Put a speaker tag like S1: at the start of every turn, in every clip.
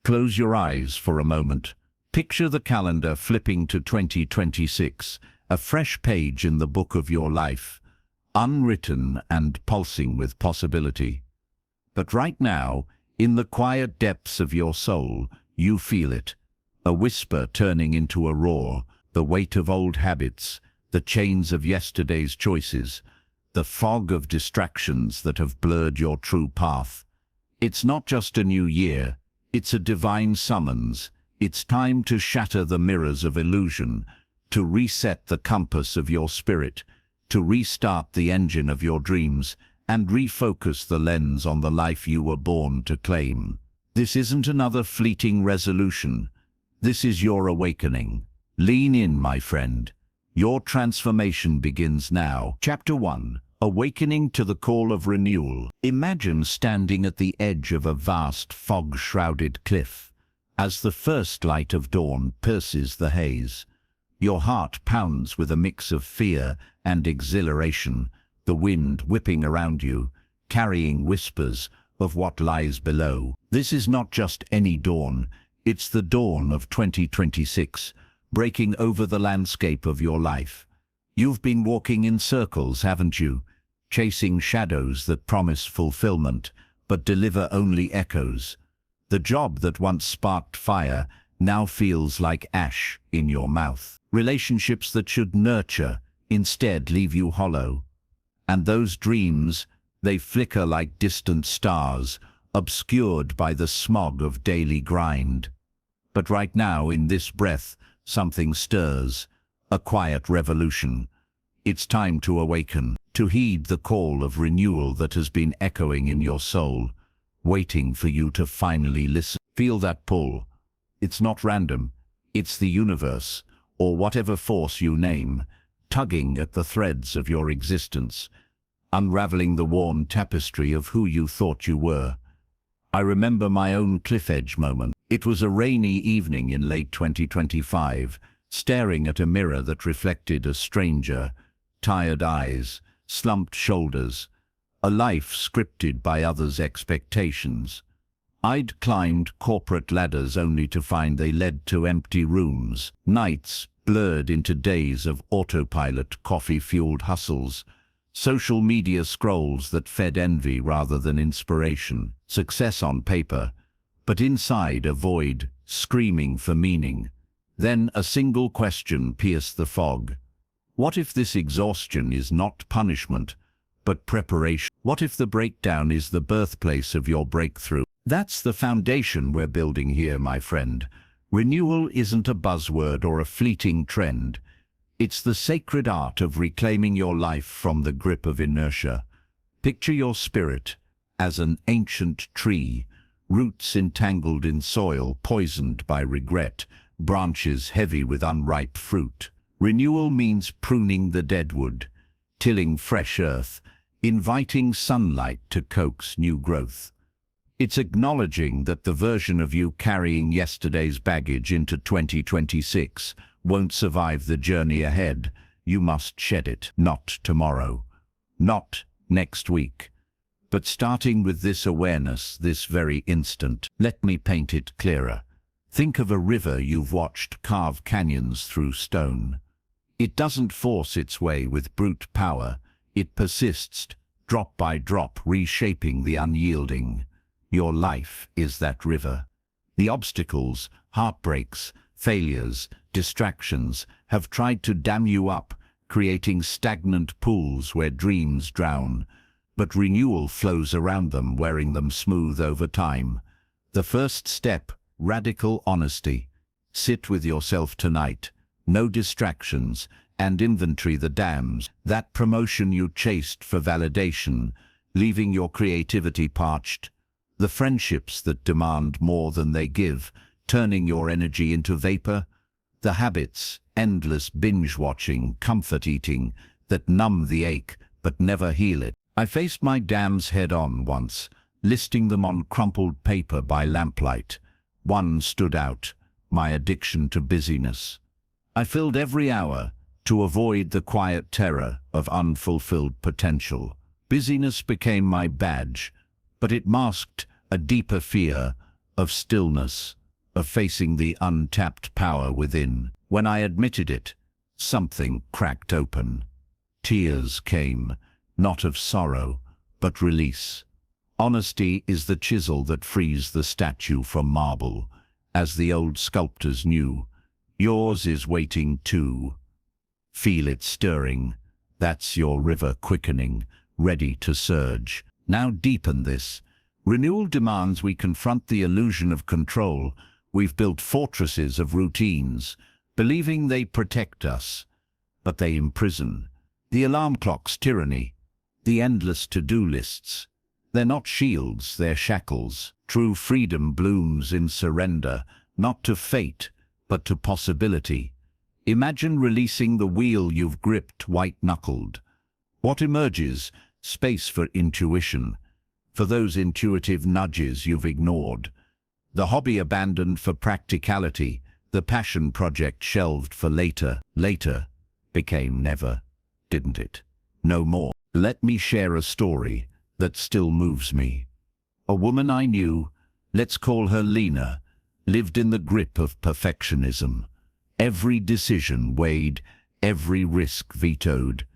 S1: Close your eyes for a moment. Picture the calendar flipping to 2026, a fresh page in the book of your life, unwritten and pulsing with possibility. But right now, in the quiet depths of your soul, you feel it. A whisper turning into a roar, the weight of old habits, the chains of yesterday's choices, the fog of distractions that have blurred your true path. It's not just a new year, it's a divine summons. It's time to shatter the mirrors of illusion, to reset the compass of your spirit, to restart the engine of your dreams, and refocus the lens on the life you were born to claim. This isn't another fleeting resolution. This is your awakening. Lean in, my friend. Your transformation begins now. Chapter 1. Awakening to the Call of Renewal. Imagine standing at the edge of a vast fog-shrouded cliff. As the first light of dawn pierces the haze, your heart pounds with a mix of fear and exhilaration, the wind whipping around you, carrying whispers of what lies below. This is not just any dawn, it's the dawn of 2026, breaking over the landscape of your life. You've been walking in circles, haven't you? Chasing shadows that promise fulfillment, but deliver only echoes. The job that once sparked fire now feels like ash in your mouth. Relationships that should nurture instead leave you hollow. And those dreams, they flicker like distant stars, obscured by the smog of daily grind. But right now, in this breath, something stirs, a quiet revolution. It's time to awaken, to heed the call of renewal that has been echoing in your soul, waiting for you to finally listen. Feel that pull. It's not random. It's the universe, or whatever force you name, tugging at the threads of your existence, unraveling the worn tapestry of who you thought you were. I remember my own cliff edge moment. It was a rainy evening in late 2025, staring at a mirror that reflected a stranger, tired eyes, slumped shoulders, a life scripted by others' expectations. I'd climbed corporate ladders only to find they led to empty rooms, nights blurred into days of autopilot, coffee-fueled hustles, social media scrolls that fed envy rather than inspiration, success on paper, but inside a void, screaming for meaning. Then a single question pierced the fog. What if this exhaustion is not punishment, but preparation? What if the breakdown is the birthplace of your breakthrough? That's the foundation we're building here, my friend. Renewal isn't a buzzword or a fleeting trend. It's the sacred art of reclaiming your life from the grip of inertia. Picture your spirit as an ancient tree, roots entangled in soil poisoned by regret, branches heavy with unripe fruit. Renewal means pruning the dead wood, tilling fresh earth, inviting sunlight to coax new growth. It's acknowledging that the version of you carrying yesterday's baggage into 2026 won't survive the journey ahead. You must shed it, not tomorrow, not next week, but starting with this awareness, this very instant. Let me paint it clearer. Think of a river you've watched carve canyons through stone. It doesn't force its way with brute power. It persists, drop by drop, reshaping the unyielding. Your life is that river. The obstacles, heartbreaks, failures, distractions have tried to dam you up, creating stagnant pools where dreams drown. But renewal flows around them, wearing them smooth over time. The first step, radical honesty. Sit with yourself tonight. No distractions, and inventory the dams. That promotion you chased for validation, leaving your creativity parched. The friendships that demand more than they give, turning your energy into vapor. The habits, endless binge-watching, comfort-eating, that numb the ache but never heal it. I faced my dams head-on once, listing them on crumpled paper by lamplight. One stood out, my addiction to busyness. I filled every hour to avoid the quiet terror of unfulfilled potential. Busyness became my badge, but it masked a deeper fear, of stillness, of facing the untapped power within. When I admitted it, something cracked open. Tears came, not of sorrow, but release. Honesty is the chisel that frees the statue from marble, as the old sculptors knew. Yours is waiting too. Feel it stirring. That's your river quickening, ready to surge. Now deepen this. Renewal demands we confront the illusion of control. We've built fortresses of routines, believing they protect us, but they imprison. The alarm clock's tyranny, the endless to-do lists. They're not shields, they're shackles. True freedom blooms in surrender, not to fate, but to possibility. Imagine releasing the wheel you've gripped white-knuckled. What emerges? Space for intuition, for those intuitive nudges you've ignored. The hobby abandoned for practicality, the passion project shelved for later. Later became never, didn't it? No more. Let me share a story that still moves me. A woman I knew, let's call her Lena, lived in the grip of perfectionism. Every decision weighed, every risk vetoed.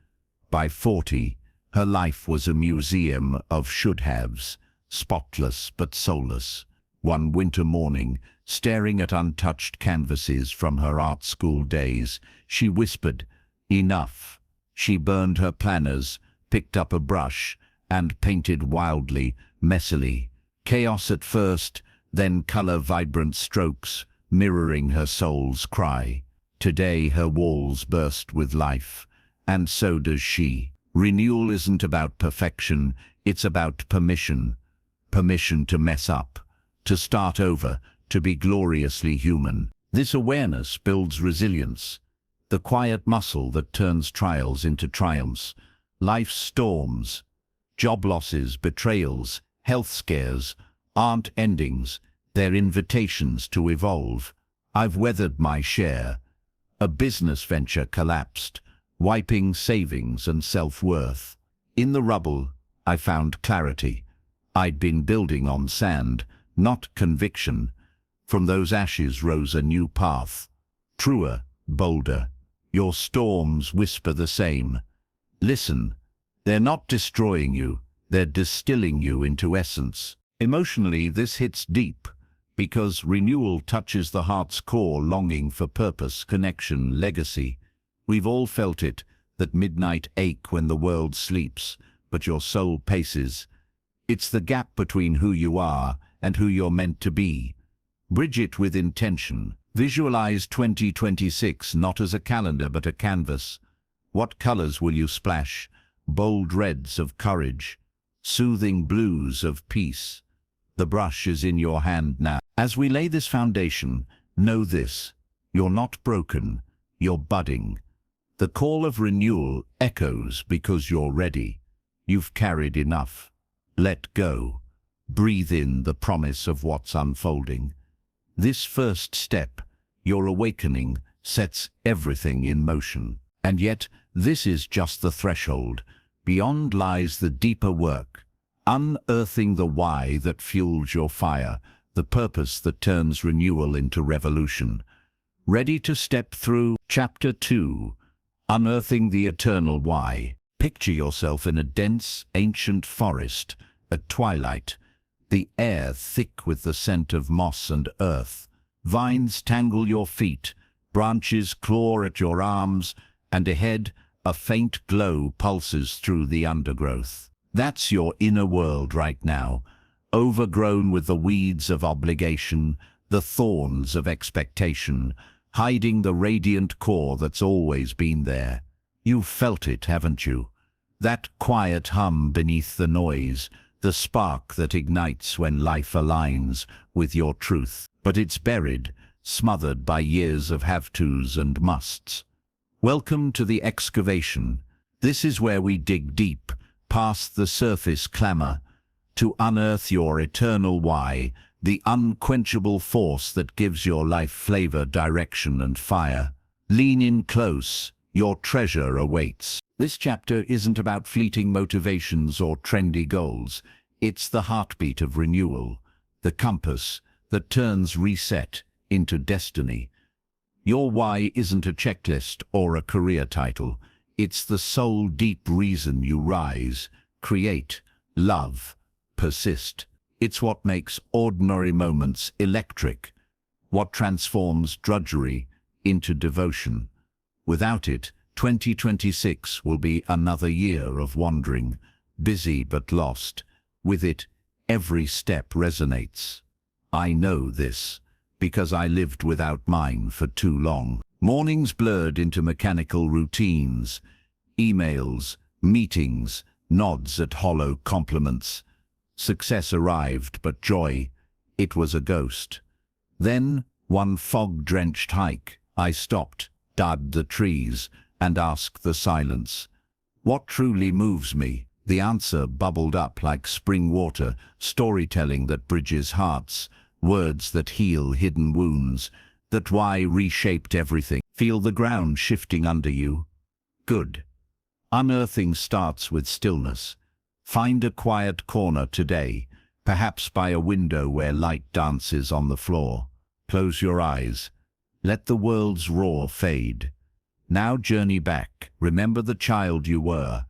S1: By 40, her life was a museum of should-haves, spotless but soulless. One winter morning, staring at untouched canvases from her art school days, she whispered, "Enough." She burned her planners, picked up a brush, and painted wildly, messily. Chaos at first, then color-vibrant strokes, mirroring her soul's cry. Today her walls burst with life, and so does she. Renewal isn't about perfection, it's about permission. Permission to mess up, to start over, to be gloriously human. This awareness builds resilience, the quiet muscle that turns trials into triumphs. Life's storms, job losses, betrayals, health scares, aren't endings, they're invitations to evolve. I've weathered my share. A business venture collapsed, wiping savings and self-worth. In the rubble, I found clarity. I'd been building on sand, not conviction. From those ashes rose a new path. Truer, bolder. Your storms whisper the same. Listen, they're not destroying you, they're distilling you into essence. Emotionally, this hits deep, because renewal touches the heart's core, longing for purpose, connection, legacy. We've all felt it, that midnight ache when the world sleeps, but your soul paces. It's the gap between who you are and who you're meant to be. Bridge it with intention. Visualize 2026 not as a calendar but a canvas. What colors will you splash? Bold reds of courage, soothing blues of peace. The brush is in your hand now. As we lay this foundation, know this: you're not broken, you're budding. The call of renewal echoes because you're ready. You've carried enough. Let go. Breathe in the promise of what's unfolding. This first step, your awakening, sets everything in motion. And yet, this is just the threshold. Beyond lies the deeper work, unearthing the why that fuels your fire, the purpose that turns renewal into revolution. Ready to step through Chapter 2, Unearthing the Eternal Why. Picture yourself in a dense, ancient forest at twilight, the air thick with the scent of moss and earth. Vines tangle your feet, branches claw at your arms, and ahead, a faint glow pulses through the undergrowth. That's your inner world right now, overgrown with the weeds of obligation, the thorns of expectation, hiding the radiant core that's always been there. You've felt it, haven't you? That quiet hum beneath the noise, the spark that ignites when life aligns with your truth. But it's buried, smothered by years of have-tos and musts. Welcome to the excavation. This is where we dig deep, past the surface clamor, to unearth your eternal why, the unquenchable force that gives your life flavor, direction, and fire. Lean in close, your treasure awaits. This chapter isn't about fleeting motivations or trendy goals. It's the heartbeat of renewal, the compass that turns reset into destiny. Your why isn't a checklist or a career title. It's the sole deep reason you rise, create, love, persist. It's what makes ordinary moments electric, what transforms drudgery into devotion. Without it, 2026 will be another year of wandering, busy but lost. With it, every step resonates. I know this, because I lived without mine for too long. Mornings blurred into mechanical routines, emails, meetings, nods at hollow compliments. Success arrived, but joy, it was a ghost. Then, one fog-drenched hike, I stopped, dabbed the trees, and asked the silence, what truly moves me? The answer bubbled up like spring water, storytelling that bridges hearts, words that heal hidden wounds. That why reshaped everything. Feel the ground shifting under you? Good. Unearthing starts with stillness. Find a quiet corner today, perhaps by a window where light dances on the floor. Close your eyes. Let the world's roar fade. Now journey back. Remember the child you were,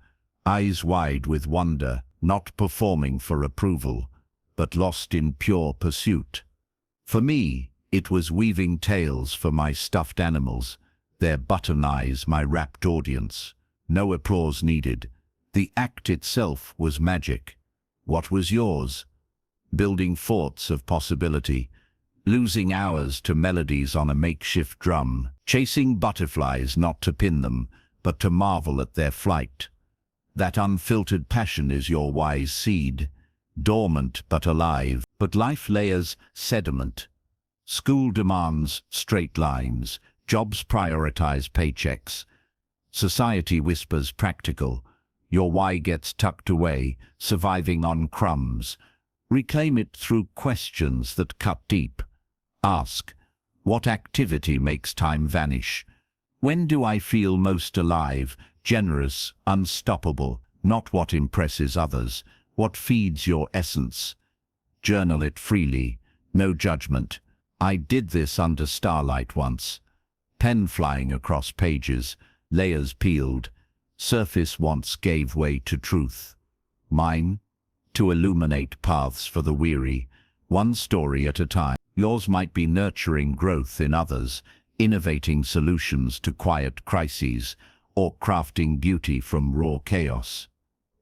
S1: eyes wide with wonder, not performing for approval, but lost in pure pursuit. For me, it was weaving tales for my stuffed animals, their button eyes my rapt audience. No applause needed. The act itself was magic. What was yours? Building forts of possibility, losing hours to melodies on a makeshift drum, chasing butterflies not to pin them, but to marvel at their flight. That unfiltered passion is your wise seed, dormant but alive. But life layers sediment. School demands straight lines, jobs prioritize paychecks. Society whispers practical. Your why gets tucked away, surviving on crumbs. Reclaim it through questions that cut deep. Ask, what activity makes time vanish? When do I feel most alive, generous, unstoppable? Not what impresses others, what feeds your essence. Journal it freely, no judgment. I did this under starlight once. Pen flying across pages, layers peeled. Surface once gave way to truth. Mine, to illuminate paths for the weary, one story at a time. Yours might be nurturing growth in others, innovating solutions to quiet crises, or crafting beauty from raw chaos.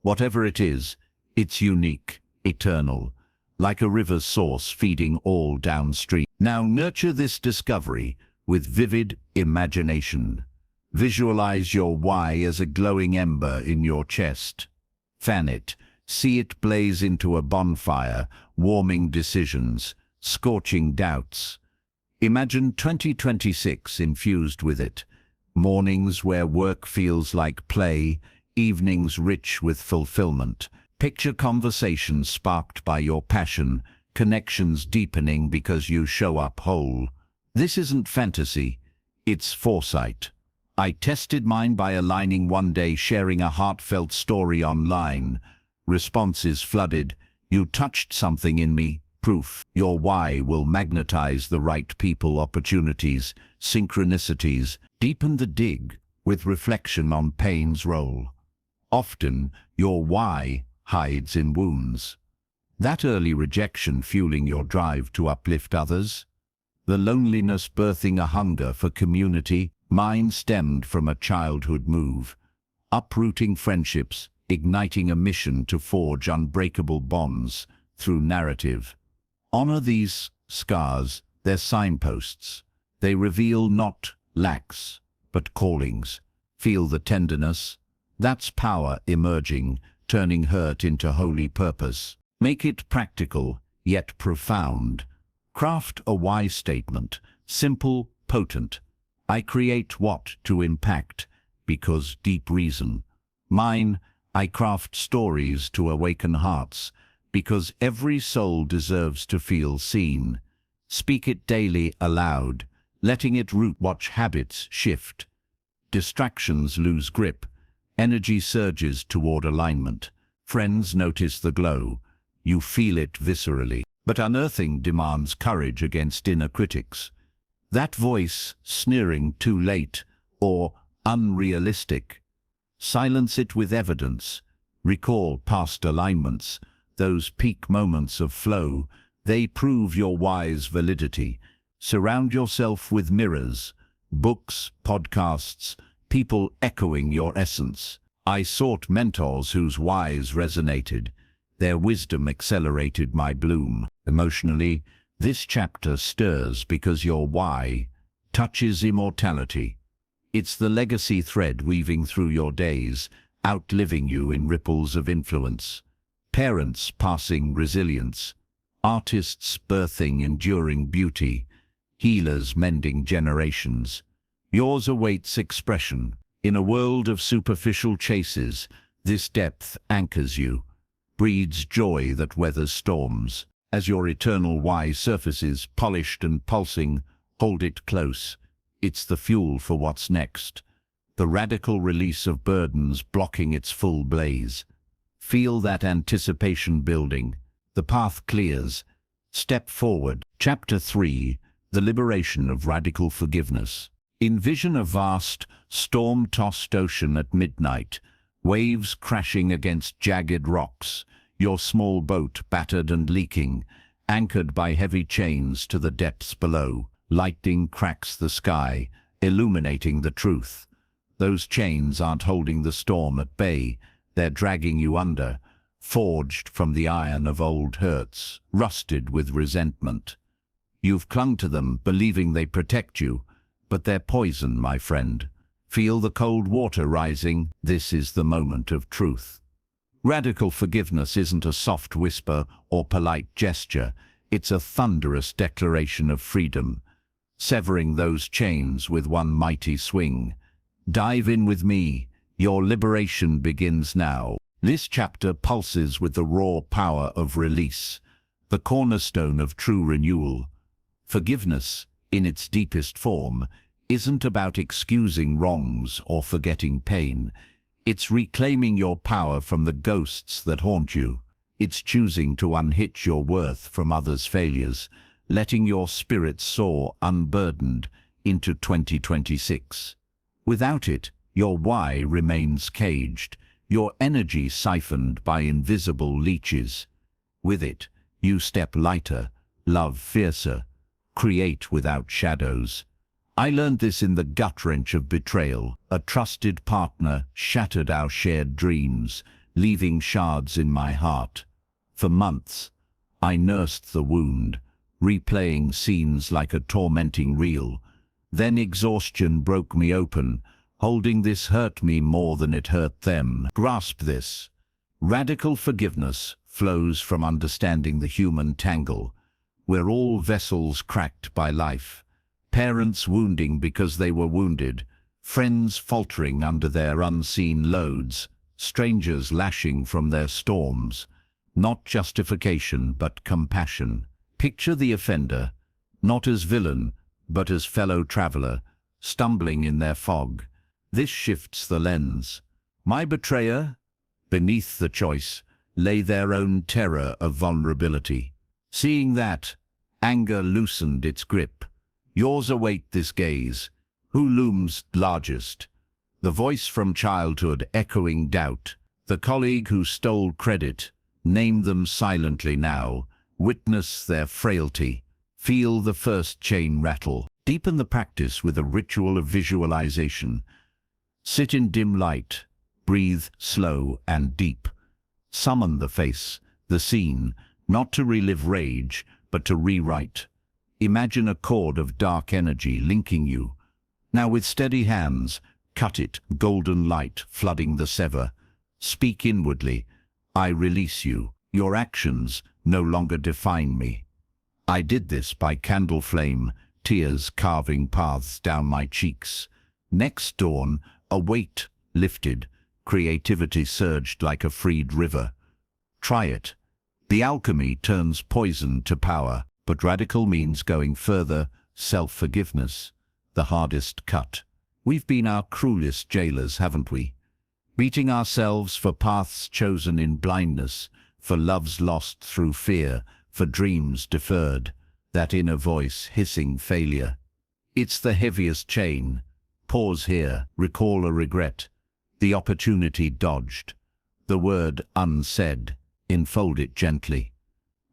S1: Whatever it is, it's unique, eternal, like a river's source feeding all downstream. Now nurture this discovery with vivid imagination. Visualize your why as a glowing ember in your chest. Fan it, see it blaze into a bonfire, warming decisions, scorching doubts. Imagine 2026 infused with it. Mornings where work feels like play, evenings rich with fulfillment. Picture conversations sparked by your passion, connections deepening because you show up whole. This isn't fantasy, it's foresight. I tested mine by aligning one day, sharing a heartfelt story online. Responses flooded. You touched something in me. Proof. Your why will magnetize the right people, opportunities, synchronicities. Deepen the dig with reflection on pain's role. Often, your why hides in wounds. That early rejection fueling your drive to uplift others. The loneliness birthing a hunger for community. Mine stemmed from a childhood move, uprooting friendships, igniting a mission to forge unbreakable bonds through narrative. Honor these scars, they're signposts. They reveal not lacks, but callings. Feel the tenderness. That's power emerging, turning hurt into holy purpose. Make it practical, yet profound. Craft a why statement, simple, potent. I create what to impact, because deep reason. Mine, I craft stories to awaken hearts, because every soul deserves to feel seen. Speak it daily aloud, letting it root. Watch habits shift. Distractions lose grip. Energy surges toward alignment. Friends notice the glow. You feel it viscerally. But unearthing demands courage against inner critics. That voice, sneering too late or unrealistic. Silence it with evidence. Recall past alignments, those peak moments of flow. They prove your why's validity. Surround yourself with mirrors, books, podcasts, people echoing your essence. I sought mentors whose whys resonated. Their wisdom accelerated my bloom. Emotionally, this chapter stirs because your why touches immortality. It's the legacy thread weaving through your days, outliving you in ripples of influence. Parents passing resilience, artists birthing enduring beauty, healers mending generations. Yours awaits expression. In a world of superficial chases, this depth anchors you, breeds joy that weathers storms. As your eternal why surfaces, polished and pulsing, hold it close. It's the fuel for what's next. The radical release of burdens blocking its full blaze. Feel that anticipation building. The path clears. Step forward. Chapter 3. The Liberation of Radical Forgiveness. Envision a vast, storm-tossed ocean at midnight, waves crashing against jagged rocks, your small boat battered and leaking, anchored by heavy chains to the depths below. Lightning cracks the sky, illuminating the truth. Those chains aren't holding the storm at bay, they're dragging you under, forged from the iron of old hurts, rusted with resentment. You've clung to them, believing they protect you, but they're poison, my friend. Feel the cold water rising. This is the moment of truth. Radical forgiveness isn't a soft whisper or polite gesture. It's a thunderous declaration of freedom, severing those chains with one mighty swing. Dive in with me. Your liberation begins now. This chapter pulses with the raw power of release, the cornerstone of true renewal. Forgiveness, in its deepest form, isn't about excusing wrongs or forgetting pain. It's reclaiming your power from the ghosts that haunt you. It's choosing to unhitch your worth from others' failures, letting your spirit soar unburdened into 2026. Without it, your why remains caged, your energy siphoned by invisible leeches. With it, you step lighter, love fiercer, create without shadows. I learned this in the gut-wrench of betrayal. A trusted partner shattered our shared dreams, leaving shards in my heart. For months, I nursed the wound, replaying scenes like a tormenting reel. Then exhaustion broke me open. Holding this hurt me more than it hurt them. Grasp this. Radical forgiveness flows from understanding the human tangle. We're all vessels cracked by life. Parents wounding because they were wounded, friends faltering under their unseen loads, strangers lashing from their storms. Not justification, but compassion. Picture the offender, not as villain, but as fellow traveler, stumbling in their fog. This shifts the lens. My betrayer, beneath the choice, lay their own terror of vulnerability. Seeing that, anger loosened its grip. Yours await this gaze. Who looms largest? The voice from childhood echoing doubt. The colleague who stole credit. Name them silently now. Witness their frailty. Feel the first chain rattle. Deepen the practice with a ritual of visualization. Sit in dim light. Breathe slow and deep. Summon the face, the scene, not to relive rage, but to rewrite. Imagine a cord of dark energy linking you. Now with steady hands, cut it, golden light flooding the sever. Speak inwardly. I release you. Your actions no longer define me. I did this by candle flame, tears carving paths down my cheeks. Next dawn, a weight lifted, creativity surged like a freed river. Try it. The alchemy turns poison to power. But radical means going further, self-forgiveness, the hardest cut. We've been our cruelest jailers, haven't we? Beating ourselves for paths chosen in blindness, for loves lost through fear, for dreams deferred, that inner voice hissing failure. It's the heaviest chain. Pause here, recall a regret, the opportunity dodged, the word unsaid, enfold it gently.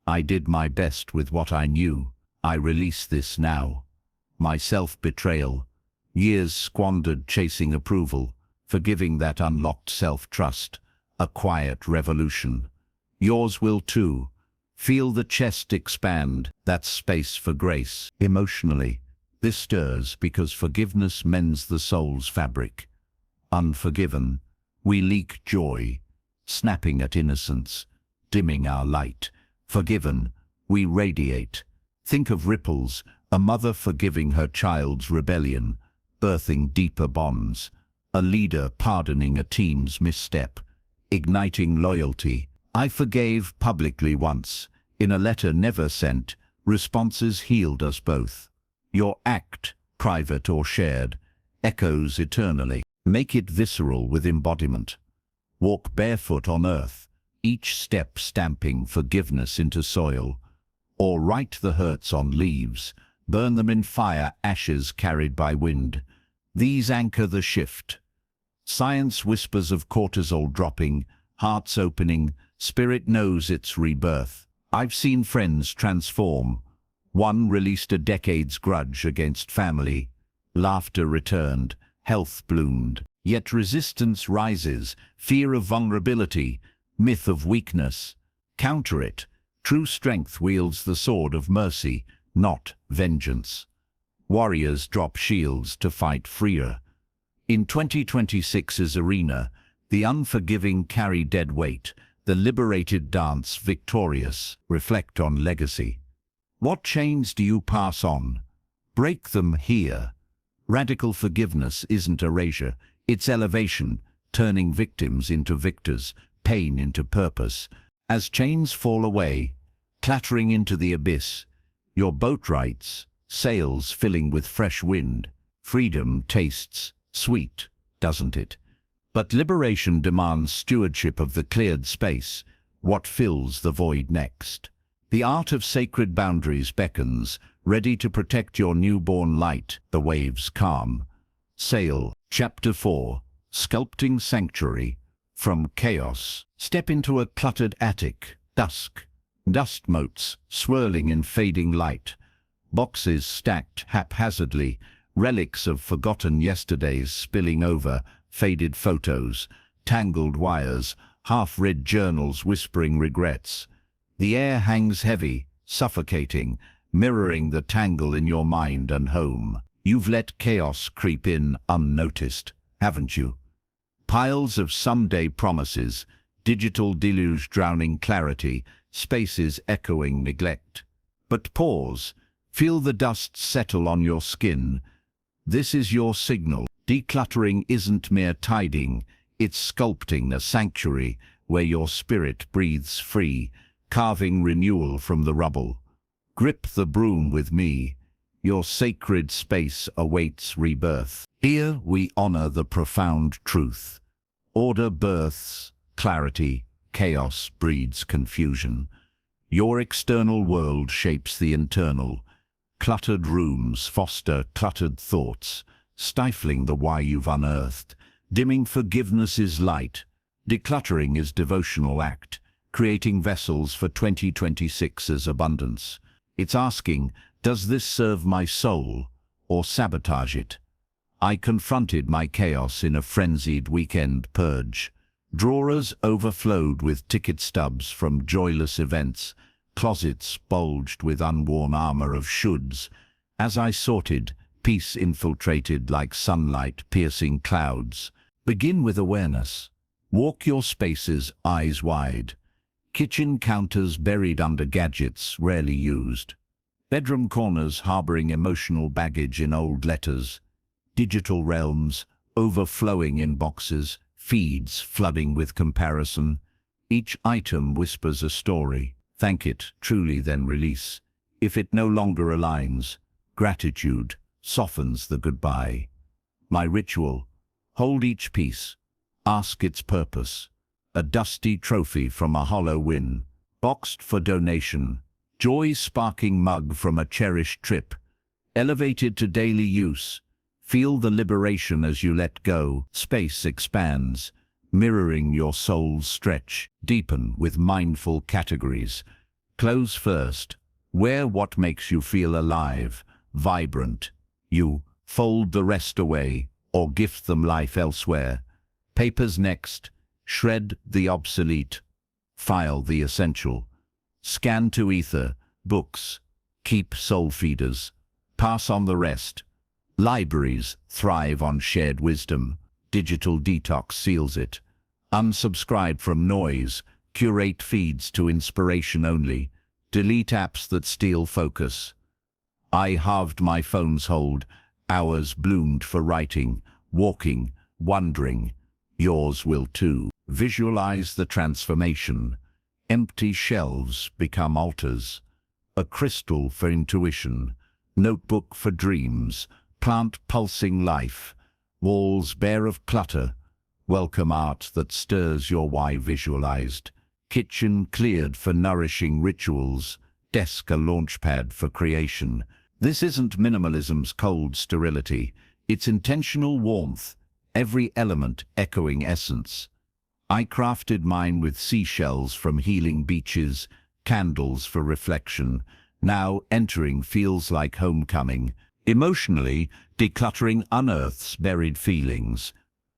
S1: I did my best with what I knew, I release this now. My self-betrayal, years squandered chasing approval, forgiving that unlocked self-trust, a quiet revolution. Yours will too. Feel the chest expand, that space for grace. Emotionally, this stirs because forgiveness mends the soul's fabric. Unforgiven, we leak joy, snapping at innocence, dimming our light. Forgiven, we radiate. Think of ripples, a mother forgiving her child's rebellion, birthing deeper bonds. A leader pardoning a team's misstep, igniting loyalty. I forgave publicly once, in a letter never sent, responses healed us both. Your act, private or shared, echoes eternally. Make it visceral with embodiment. Walk barefoot on earth, each step stamping forgiveness into soil. Or write the hurts on leaves, burn them in fire, ashes carried by wind. These anchor the shift. Science whispers of cortisol dropping, hearts opening, spirit knows its rebirth. I've seen friends transform. One released a decade's grudge against family. Laughter returned, health bloomed. Yet resistance rises, fear of vulnerability, myth of weakness. Counter it. True strength wields the sword of mercy, not vengeance. Warriors drop shields to fight freer. In 2026's arena, the unforgiving carry dead weight, the liberated dance victorious. Reflect on legacy. What chains do you pass on? Break them here. Radical forgiveness isn't erasure, it's elevation, turning victims into victors, pain into purpose. As chains fall away, clattering into the abyss, your boat rights, sails filling with fresh wind. Freedom tastes sweet, doesn't it? But liberation demands stewardship of the cleared space. What fills the void next? The art of sacred boundaries beckons, ready to protect your newborn light. The waves calm. Sail. Chapter 4. Sculpting Sanctuary. From chaos, step into a cluttered attic. Dusk. Dust motes swirling in fading light. Boxes stacked haphazardly. Relics of forgotten yesterdays spilling over. Faded photos. Tangled wires. Half-read journals whispering regrets. The air hangs heavy, suffocating, mirroring the tangle in your mind and home. You've let chaos creep in unnoticed, haven't you? Piles of someday promises, digital deluge drowning clarity, spaces echoing neglect. But pause, feel the dust settle on your skin. This is your signal. Decluttering isn't mere tidying, it's sculpting a sanctuary where your spirit breathes free, carving renewal from the rubble. Grip the broom with me. Your sacred space awaits rebirth. Here we honor the profound truth. Order births clarity, chaos breeds confusion. Your external world shapes the internal. Cluttered rooms foster cluttered thoughts, stifling the why you've unearthed. Dimming forgiveness's light. Decluttering is devotional act, creating vessels for 2026's abundance. It's asking, does this serve my soul, or sabotage it? I confronted my chaos in a frenzied weekend purge. Drawers overflowed with ticket stubs from joyless events, closets bulged with unworn armor of shoulds. As I sorted, peace infiltrated like sunlight piercing clouds. Begin with awareness. Walk your spaces eyes wide. Kitchen counters buried under gadgets rarely used. Bedroom corners harboring emotional baggage in old letters. Digital realms overflowing in boxes, feeds flooding with comparison. Each item whispers a story. Thank it, truly, then release. If it no longer aligns, gratitude softens the goodbye. My ritual. Hold each piece. Ask its purpose. a dusty trophy from a hollow win, boxed for donation, joy-sparking mug from a cherished trip, elevated to daily use. Feel the liberation as you let go. Space expands, mirroring your soul's stretch. Deepen with mindful categories. Close first. Wear what makes you feel alive, vibrant. You fold the rest away or gift them life elsewhere. Papers next. Shred the obsolete. File the essential. Scan to ether. Books. Keep soul feeders. Pass on the rest. Libraries thrive on shared wisdom. Digital detox seals it. Unsubscribe from noise. Curate feeds to inspiration only. Delete apps that steal focus. I halved my phone's hold. Hours bloomed for writing, walking, wondering. Yours will too. Visualize the transformation. Empty shelves become altars. A crystal for intuition. Notebook for dreams. Plant pulsing life. Walls bare of clutter. Welcome art that stirs your why visualized. Kitchen cleared for nourishing rituals. Desk a launchpad for creation. This isn't minimalism's cold sterility. It's intentional warmth. Every element echoing essence. I crafted mine with seashells from healing beaches. Candles for reflection. Now entering feels like homecoming. Emotionally, decluttering unearths buried feelings.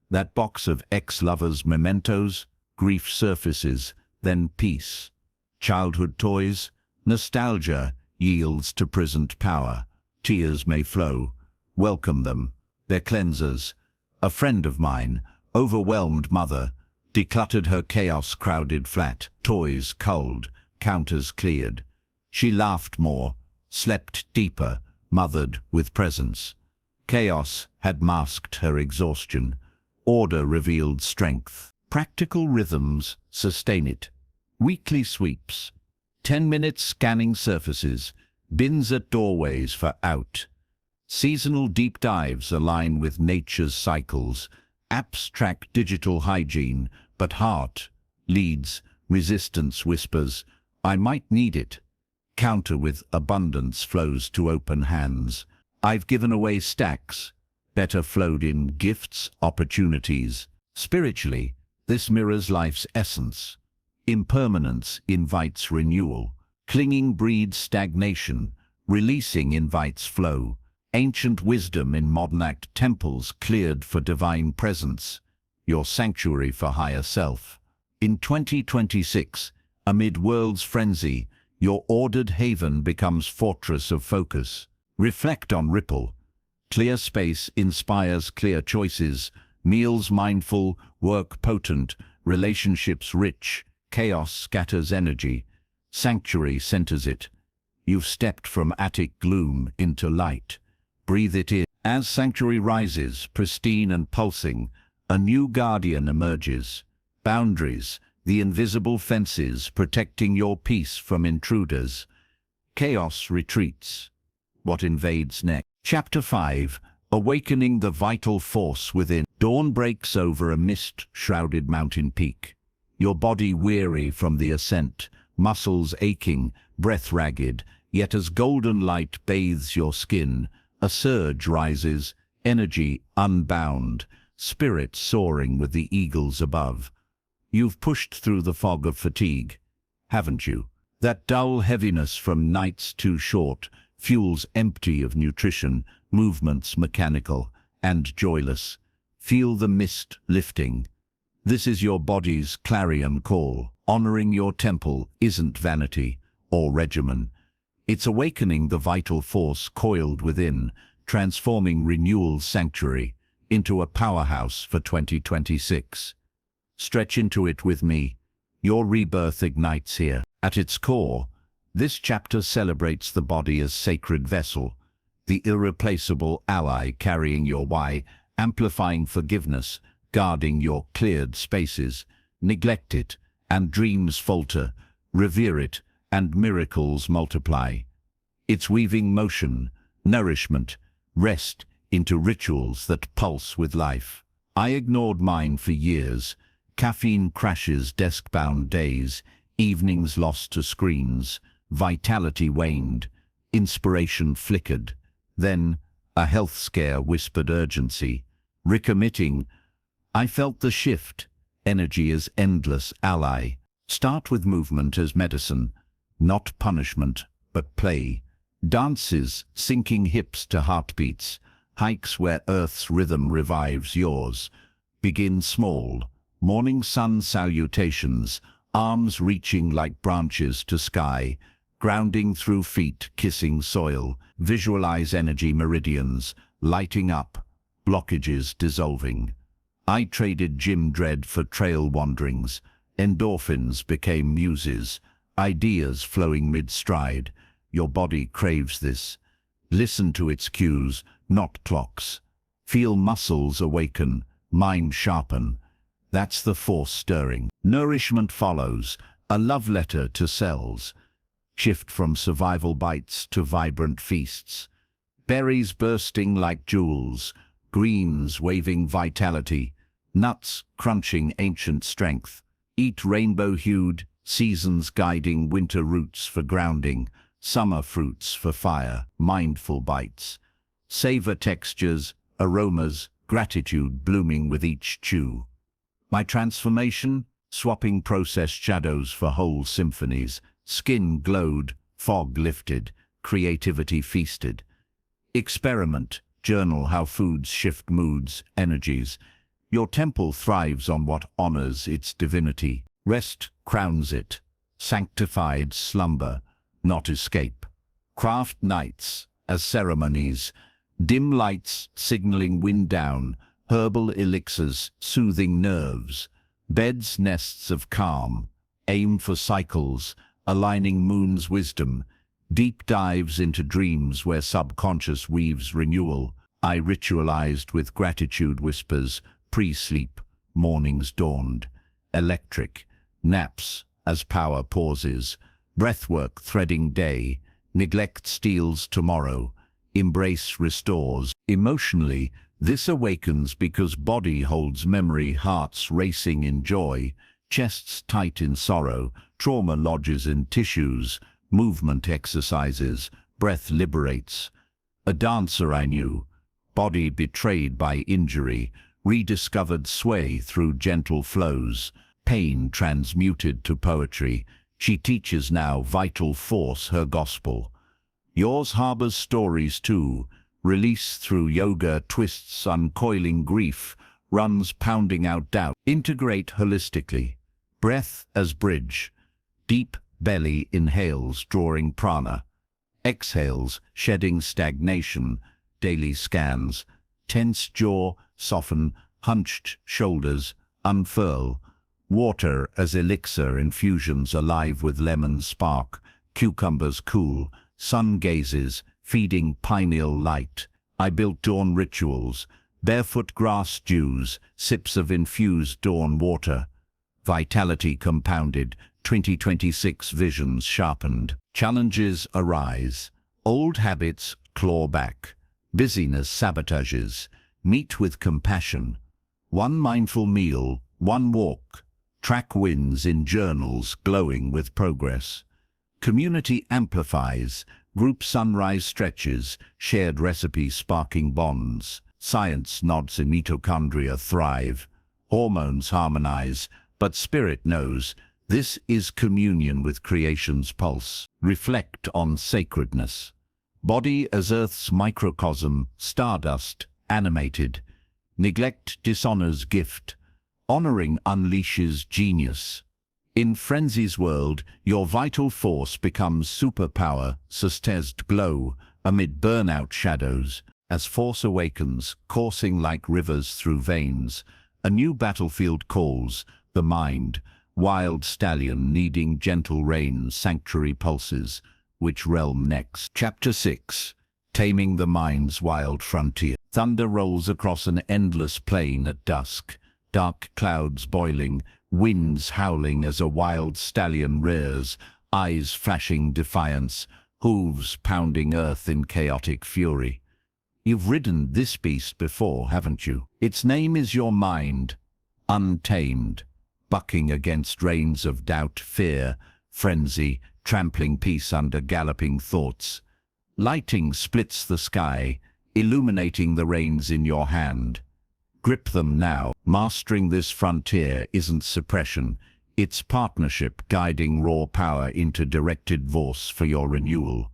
S1: That box of ex-lovers' mementos, grief surfaces, then peace. Childhood toys, nostalgia yields to prisoned power. Tears may flow. Welcome them. They're cleansers. A friend of mine, overwhelmed mother, decluttered her chaos-crowded flat. Toys culled, counters cleared. She laughed more, slept deeper, mothered with presence. Chaos had masked her exhaustion. Order revealed strength. Practical rhythms sustain it. Weekly sweeps. 10 minutes scanning surfaces. Bins at doorways for out. Seasonal deep dives align with nature's cycles. Apps track digital hygiene, but heart leads. Resistance whispers, I might need it. Counter with abundance flows to open hands. I've given away stacks. Better flowed in gifts, opportunities. Spiritually, this mirrors life's essence. Impermanence invites renewal. Clinging breeds stagnation. Releasing invites flow. Ancient wisdom in modern act temples cleared for divine presence. Your sanctuary for higher self. In 2026, amid world's frenzy, your ordered haven becomes fortress of focus. Reflect on ripple. Clear space inspires clear choices. Meals mindful, work potent, relationships rich. Chaos scatters energy. Sanctuary centers it. You've stepped from attic gloom into light. Breathe it in. As sanctuary rises, pristine and pulsing, a new guardian emerges. Boundaries, the invisible fences protecting your peace from intruders. Chaos retreats. What invades next? Chapter 5. Awakening the vital force within. Dawn breaks over a mist-shrouded mountain peak. Your body weary from the ascent, muscles aching, breath ragged, yet as golden light bathes your skin, a surge rises, energy unbound, spirit soaring with the eagles above. You've pushed through the fog of fatigue, haven't you? That dull heaviness from nights too short, fuels empty of nutrition, movements mechanical and joyless. Feel the mist lifting. This is your body's clarion call. Honoring your temple isn't vanity or regimen. It's awakening the vital force coiled within, transforming renewal's sanctuary into a powerhouse for 2026. Stretch into it with me. Your rebirth ignites here. At its core, this chapter celebrates the body as sacred vessel, the irreplaceable ally carrying your why, amplifying forgiveness, guarding your cleared spaces. Neglect it, and dreams falter. Revere it, and miracles multiply. It's weaving motion, nourishment, rest into rituals that pulse with life. I ignored mine for years, Caffeine crashes desk-bound days, evenings lost to screens, vitality waned, inspiration flickered. Then, a health scare whispered urgency. Recommitting, I felt the shift. Energy as endless ally. Start with movement as medicine, not punishment, but play. Dances, sinking hips to heartbeats. Hikes where Earth's rhythm revives yours. Begin small. Morning sun salutations, arms reaching like branches to sky. Grounding through feet, kissing soil. Visualize energy meridians, lighting up. Blockages dissolving. I traded gym dread for trail wanderings. Endorphins became muses, ideas flowing mid-stride. Your body craves this. Listen to its cues, not clocks. Feel muscles awaken, mind sharpen. That's the force stirring. Nourishment follows, a love letter to cells. Shift from survival bites to vibrant feasts. Berries bursting like jewels, greens waving vitality, nuts crunching ancient strength. Eat rainbow-hued, seasons guiding winter roots for grounding, summer fruits for fire, mindful bites. Savor textures, aromas, gratitude blooming with each chew. My transformation, swapping processed shadows for whole symphonies. Skin glowed, fog lifted, creativity feasted. Experiment, journal how foods shift moods, energies. Your temple thrives on what honors its divinity. Rest crowns it. Sanctified slumber, not escape. Craft nights as ceremonies. Dim lights signaling wind down. Herbal elixirs soothing nerves. Beds nests of calm. Aim for cycles, aligning moon's wisdom. Deep dives into dreams where subconscious weaves renewal. I ritualized with gratitude whispers. Pre-sleep, mornings dawned. Electric, naps as power pauses. Breathwork threading day. Neglect steals tomorrow. Embrace restores. Emotionally, this awakens because body holds memory, hearts racing in joy, chests tight in sorrow, trauma lodges in tissues, movement exercises, breath liberates. A dancer I knew, body betrayed by injury, rediscovered sway through gentle flows, pain transmuted to poetry. She teaches now vital force her gospel. Yours harbors stories too, release through yoga twists uncoiling grief, runs pounding out doubt. Integrate holistically. Breath as bridge. Deep belly inhales drawing prana. Exhales shedding stagnation. Daily scans. Tense jaw, soften, hunched shoulders, unfurl. Water as elixir infusions alive with lemon spark. Cucumbers cool. Sun gazes, feeding pineal light. I built dawn rituals. Barefoot grass dews, sips of infused dawn water. Vitality compounded, 2026 visions sharpened. Challenges arise. Old habits claw back. Busyness sabotages. Meet with compassion. One mindful meal, one walk. Track wins in journals glowing with progress. Community amplifies. Group sunrise stretches. Shared recipes sparking bonds. Science nods in mitochondria thrive. Hormones harmonize. But spirit knows, this is communion with creation's pulse. Reflect on sacredness. Body as Earth's microcosm, stardust, animated. Neglect dishonors gift. Honoring unleashes genius. In frenzy's world, your vital force becomes superpower, sustaining glow, amid burnout shadows. As force awakens, coursing like rivers through veins, a new battlefield calls, the mind, wild stallion needing gentle rein, sanctuary pulses. Which realm next? Chapter 6. Taming the mind's wild frontier. Thunder rolls across an endless plain at dusk. Dark clouds boiling, winds howling as a wild stallion rears, eyes flashing defiance, hooves pounding earth in chaotic fury. You've ridden this beast before, haven't you? Its name is your mind, untamed. bucking against reins of doubt, fear, frenzy, trampling peace under galloping thoughts. Lighting splits the sky, illuminating the reins in your hand. Grip them now. Mastering this frontier isn't suppression, it's partnership guiding raw power into directed force for your renewal.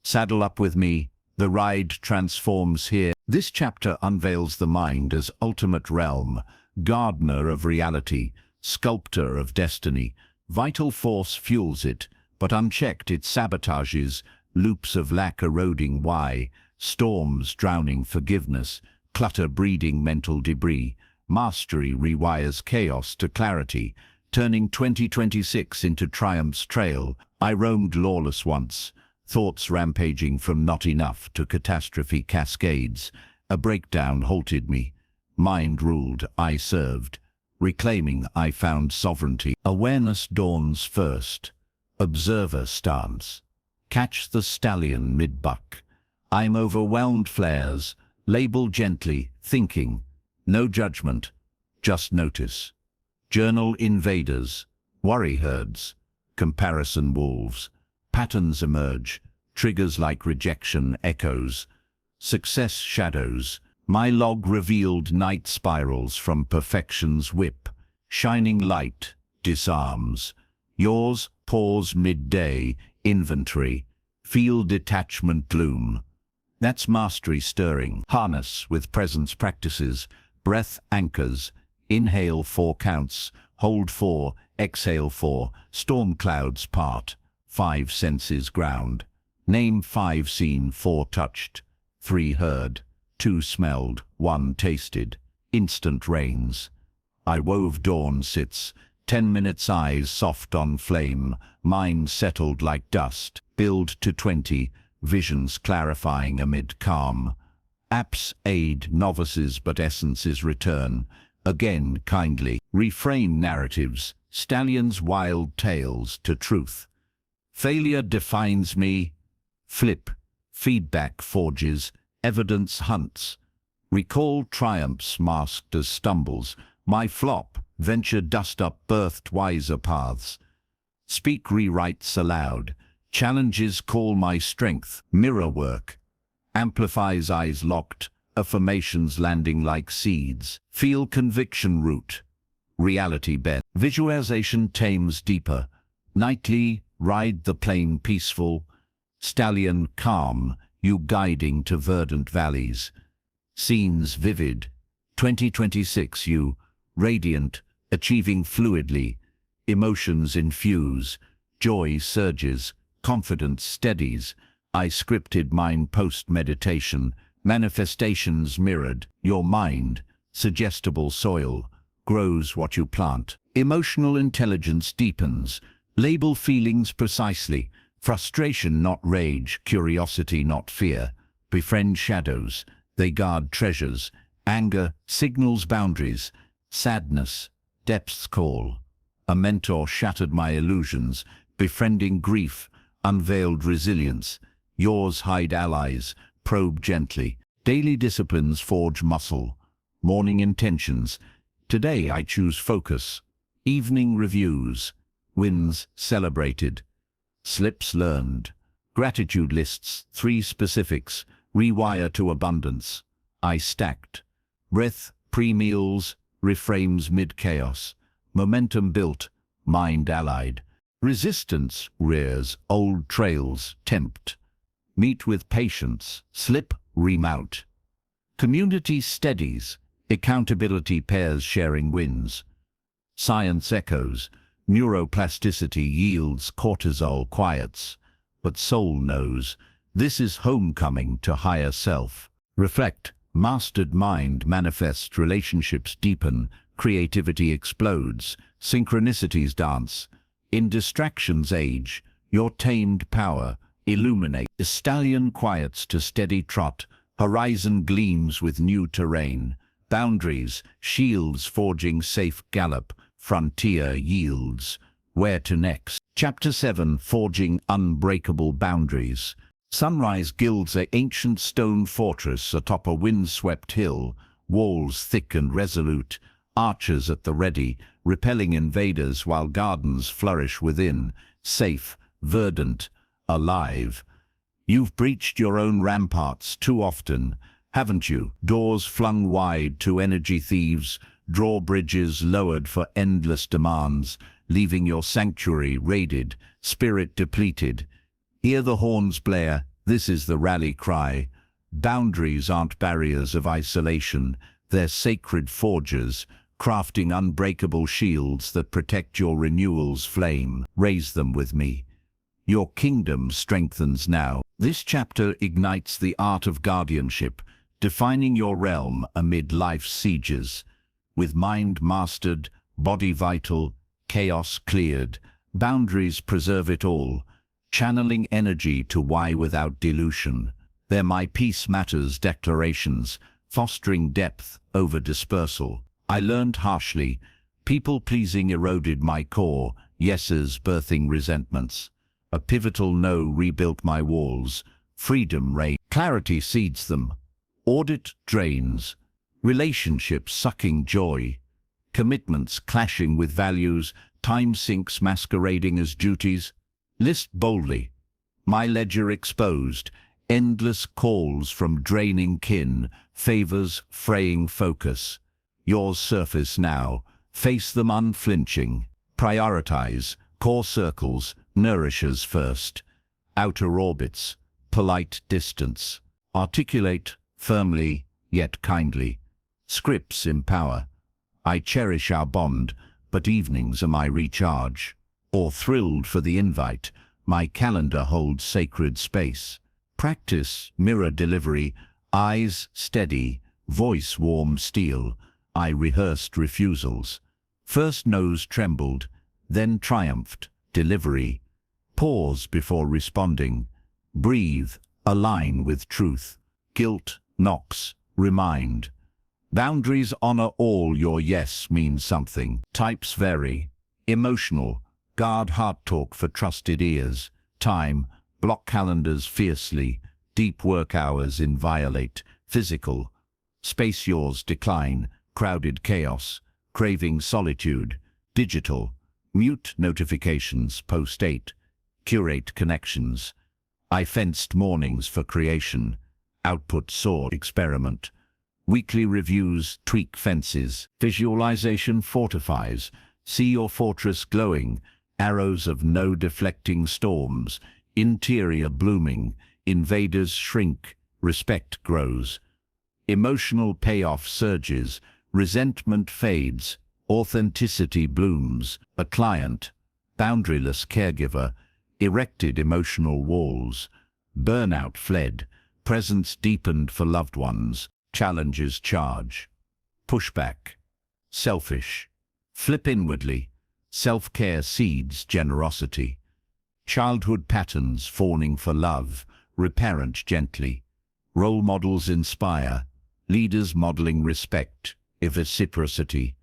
S1: Saddle up with me, the ride transforms here. This chapter unveils the mind as ultimate realm, gardener of reality, sculptor of destiny. Vital force fuels it, but unchecked it sabotages, loops of lack eroding why, storms drowning forgiveness, clutter breeding mental debris. Mastery rewires chaos to clarity, turning 2026 into triumph's trail. I roamed lawless once, thoughts rampaging from not enough to catastrophe cascades. A breakdown halted me. Mind ruled, I served. Reclaiming, I found sovereignty. Awareness dawns first. Observer stance. Catch the stallion mid-buck. I'm overwhelmed flares. Label gently, thinking. No judgment, just notice. Journal invaders. Worry herds. Comparison wolves. Patterns emerge. Triggers like rejection echoes. Success shadows. My log revealed night spirals from perfection's whip. Shining light disarms. Yours pause midday, inventory. Feel detachment gloom. That's mastery stirring. Harness with presence practices. Breath anchors. Inhale 4 counts. Hold 4. Exhale 4. Storm clouds part. 5 senses ground. Name 5 seen, 4 touched. 3 heard. 2 smelled. 1 tasted. Instant rains. I wove dawn sits. 10 minutes eyes soft on flame. Mind settled like dust. Build to 20. Visions clarifying amid calm. Apps aid novices but essences return. Again kindly. Reframe narratives. Stallions' wild tales to truth. Failure defines me. Flip. Feedback forges. Evidence hunts. Recall triumphs masked as stumbles. My flop. Venture dust up birthed wiser paths. Speak rewrites aloud. Challenges call my strength. Mirror work. Amplifies eyes locked. Affirmations landing like seeds. Feel conviction root. Reality bend. Visualization tames deeper. Nightly, ride the plain peaceful. Stallion calm, you guiding to verdant valleys. Scenes vivid. 2026 you, radiant, achieving fluidly. Emotions infuse. Joy surges. Confidence steadies. I scripted mine post-meditation. Manifestations mirrored. Your mind, suggestible soil, grows what you plant. Emotional intelligence deepens. Label feelings precisely. Frustration not rage, curiosity not fear. Befriend shadows, they guard treasures. Anger signals boundaries. Sadness, depths call. A mentor shattered my illusions. Befriending grief, unveiled resilience. Yours hide allies, probe gently. Daily disciplines forge muscle. Morning intentions. Today I choose focus. Evening reviews. Wins celebrated. Slips learned. Gratitude lists, 3 specifics. Rewire to abundance. I stacked. Breath, pre-meals, reframes mid-chaos. Momentum built, mind allied. Resistance rears, old trails tempt. Meet with patience, slip, remount. Community steadies, accountability pairs sharing wins. Science echoes, neuroplasticity yields, cortisol quiets. But soul knows, this is homecoming to higher self. Reflect, mastered mind manifests, relationships deepen, creativity explodes, synchronicities dance. In distractions age, your tamed power illuminate. The stallion quiets to steady trot, horizon gleams with new terrain. Boundaries, shields forging safe gallop, frontier yields. Where to next? Chapter 7, Forging Unbreakable Boundaries. Sunrise gilds an ancient stone fortress atop a wind-swept hill, walls thick and resolute, archers at the ready, repelling invaders while gardens flourish within, safe, verdant, alive. You've breached your own ramparts too often, haven't you? Doors flung wide to energy thieves, drawbridges lowered for endless demands, leaving your sanctuary raided, spirit depleted. Hear the horns blare, this is the rally cry. Boundaries aren't barriers of isolation, they're sacred forges, crafting unbreakable shields that protect your renewal's flame. Raise them with me. Your kingdom strengthens now. This chapter ignites the art of guardianship, defining your realm amid life's sieges. With mind mastered, body vital, chaos cleared, boundaries preserve it all, channeling energy to why without dilution. They're my peace matters declarations, fostering depth over dispersal. I learned harshly, people-pleasing eroded my core, yeses birthing resentments. A pivotal no rebuilt my walls, freedom reigns. Clarity seeds them, audit drains, relationships sucking joy, commitments clashing with values, time sinks masquerading as duties. List boldly, my ledger exposed, endless calls from draining kin, favors fraying focus. Yours surface now, face them unflinching, prioritize, core circles, nourishes first, outer orbits, polite distance, articulate, firmly, yet kindly. Scripts empower. I cherish our bond, but evenings are my recharge. Or thrilled for the invite, my calendar holds sacred space. Practice, mirror delivery, eyes steady, voice warm steel. I rehearsed refusals. First nose trembled, then triumphed, delivery. Pause before responding. Breathe, align with truth. Guilt knocks, remind. Boundaries honor all your yes means something. Types vary. Emotional, guard heart talk for trusted ears. Time, block calendars fiercely. Deep work hours inviolate. Physical, space yours decline. Crowded chaos, craving solitude. Digital, mute notifications post 8. Curate connections. I fenced mornings for creation. Output soared, experiment. Weekly reviews tweak fences. Visualization fortifies. See your fortress glowing. Arrows of no deflecting storms. Interior blooming. Invaders shrink. Respect grows. Emotional payoff surges. Resentment fades. Authenticity blooms. A client, boundaryless caregiver, erected emotional walls. Burnout fled. Presence deepened for loved ones. Challenges charge. Pushback. Selfish. Flip inwardly. Self-care seeds generosity. Childhood patterns fawning for love. Reparent gently. Role models inspire. Leaders modeling respect. Reciprocity.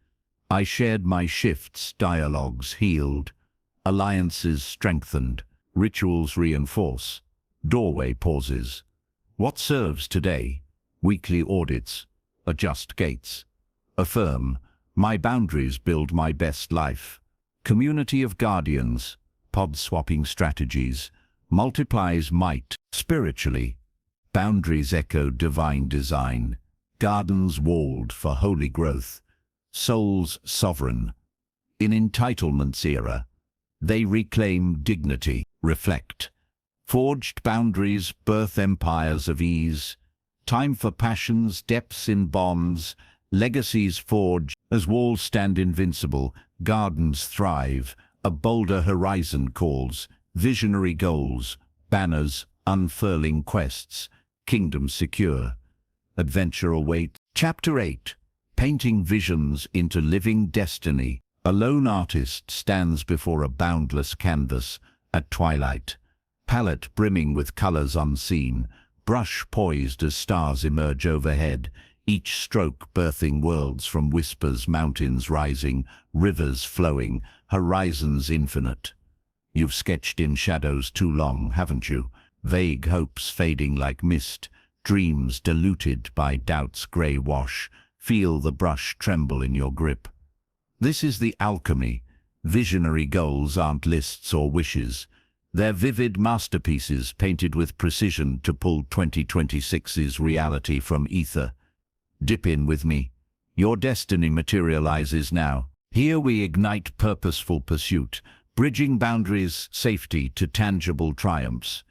S1: I shared my shifts, dialogues healed. Alliances strengthened. Rituals reinforce. Doorway pauses. What serves today? Weekly audits. Adjust gates. Affirm. My boundaries build my best life. Community of guardians. Pod-swapping strategies. Multiplies might. Spiritually. Boundaries echo divine design. Gardens walled for holy growth. Souls sovereign. In entitlements era, they reclaim dignity. Reflect. Forged boundaries birth empires of ease. Time for passions, depths in bonds. Legacies forge. As walls stand invincible, gardens thrive. A bolder horizon calls. Visionary goals. Banners, unfurling quests. Kingdom secure. Adventure awaits. Chapter 8. Painting visions into living destiny. A lone artist stands before a boundless canvas at twilight. Palette brimming with colors unseen. Brush poised as stars emerge overhead. Each stroke birthing worlds from whispers, mountains rising, rivers flowing, horizons infinite. You've sketched in shadows too long, haven't you? Vague hopes fading like mist. Dreams diluted by doubt's grey wash. Feel the brush tremble in your grip. This is the alchemy. Visionary goals aren't lists or wishes. They're vivid masterpieces painted with precision to pull 2026's reality from ether. Dip in with me. Your destiny materializes now. Here we ignite purposeful pursuit, bridging boundaries, safety to tangible triumphs.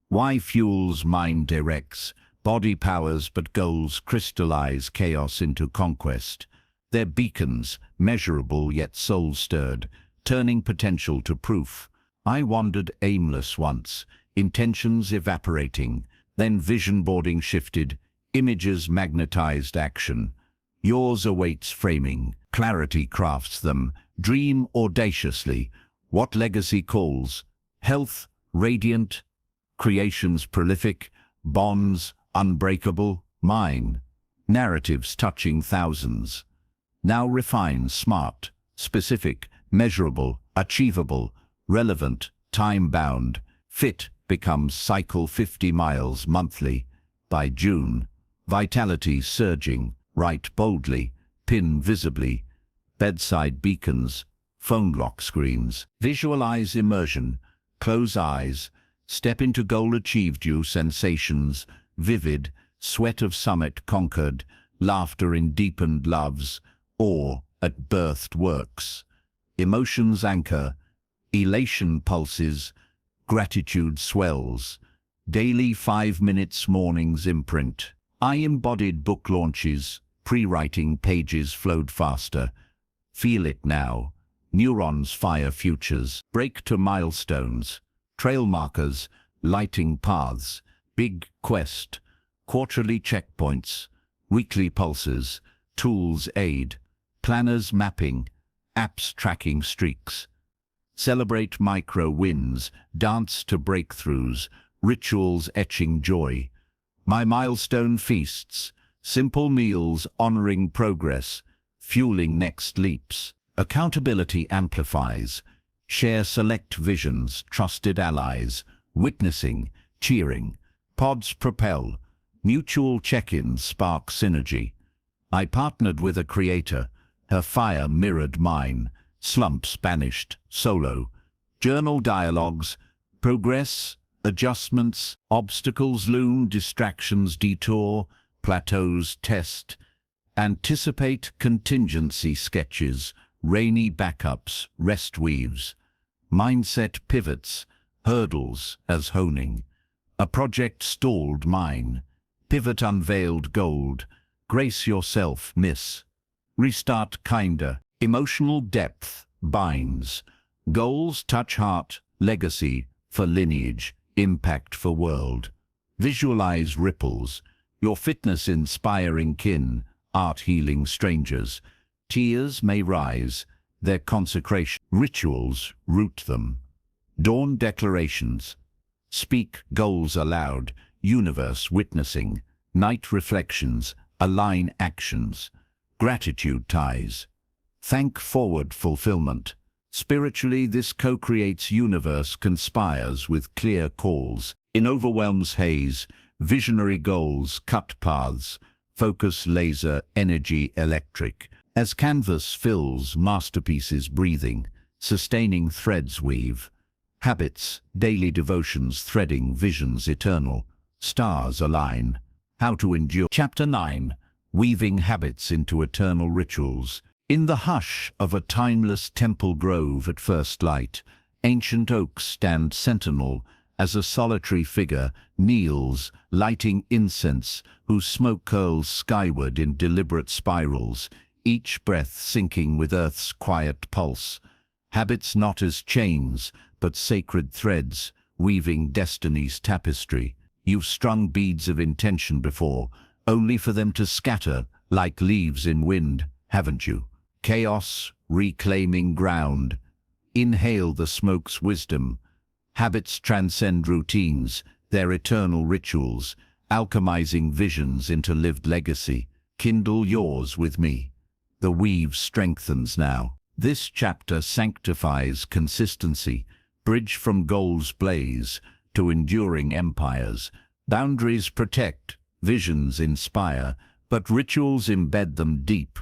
S1: Why fuels mind directs, body powers, but goals crystallize chaos into conquest. They're beacons, measurable yet soul-stirred, turning potential to proof. I wandered aimless once, intentions evaporating, then vision boarding shifted, images magnetized action. Yours awaits framing, clarity crafts them, dream audaciously. What legacy calls? Health, radiant, creations prolific, bonds, unbreakable, mine. Narratives touching thousands. Now refined, smart, specific, measurable, achievable, relevant, time-bound. Fit becomes cycle 50 miles monthly. By June, vitality surging, write boldly, pin visibly. Bedside beacons, phone lock screens. Visualize immersion, close eyes, step into goal achieved you sensations, vivid, sweat of summit conquered, laughter in deepened loves, awe at birthed works. Emotions anchor, elation pulses, gratitude swells. Daily 5 minutes mornings imprint. I embodied book launches, pre-writing pages flowed faster. Feel it now. Neurons fire futures, break to milestones, trail markers, lighting paths, big quest, quarterly checkpoints, weekly pulses, tools aid, planners mapping, apps tracking streaks. Celebrate micro wins, dance to breakthroughs, rituals etching joy. My milestone feasts, simple meals honoring progress, fueling next leaps. Accountability amplifies. Share select visions, trusted allies, witnessing, cheering. Pods propel. Mutual check-ins spark synergy. I partnered with a creator. Her fire mirrored mine. Slumps banished. Solo. Journal dialogues. Progress. Adjustments. Obstacles loom. Distractions detour. Plateaus test. Anticipate contingency sketches. Rainy backups, rest weaves, mindset pivots, hurdles as honing. A project stalled mine, pivot unveiled gold, grace yourself miss. Restart kinder, emotional depth binds, goals touch heart, legacy for lineage, impact for world. Visualize ripples, your fitness inspiring kin, art healing strangers. Tears may rise, their consecration. Rituals root them. Dawn declarations. Speak goals aloud, universe witnessing. Night reflections, align actions. Gratitude ties. Thank forward fulfillment. Spiritually, this co-creates universe conspires with clear calls. In overwhelms haze, visionary goals cut paths. Focus laser, energy electric. As canvas fills, masterpieces breathing, sustaining threads weave. Habits, daily devotions threading visions eternal. Stars align. How to endure. Chapter 9. Weaving habits into eternal rituals. In the hush of a timeless temple grove at first light, ancient oaks stand sentinel as a solitary figure kneels, lighting incense, whose smoke curls skyward in deliberate spirals, each breath syncing with earth's quiet pulse. Habits not as chains, but sacred threads, weaving destiny's tapestry. You've strung beads of intention before, only for them to scatter like leaves in wind, haven't you? Chaos, reclaiming ground. Inhale the smoke's wisdom. Habits transcend routines, their eternal rituals, alchemizing visions into lived legacy. Kindle yours with me. The weave strengthens now. This chapter sanctifies consistency, bridge from goals blaze to enduring empires. Boundaries protect, visions inspire, but rituals embed them deep.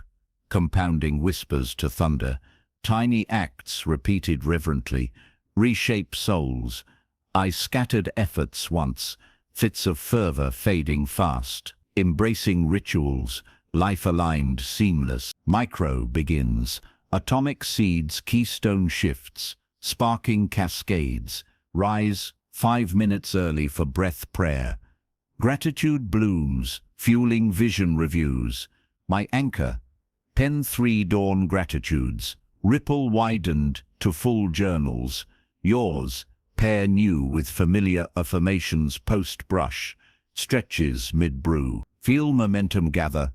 S1: compounding whispers to thunder. Tiny acts repeated reverently reshape souls. I scattered efforts once, fits of fervor fading fast. Embracing rituals, life-aligned, seamless. Micro begins, atomic seeds, keystone shifts, sparking cascades. Rise 5 minutes early for breath prayer. Gratitude blooms, fueling vision reviews. My anchor, pen 3 dawn gratitudes. Ripple widened to full journals. Yours, pair new with familiar affirmations post-brush. Stretches mid-brew. Feel momentum gather.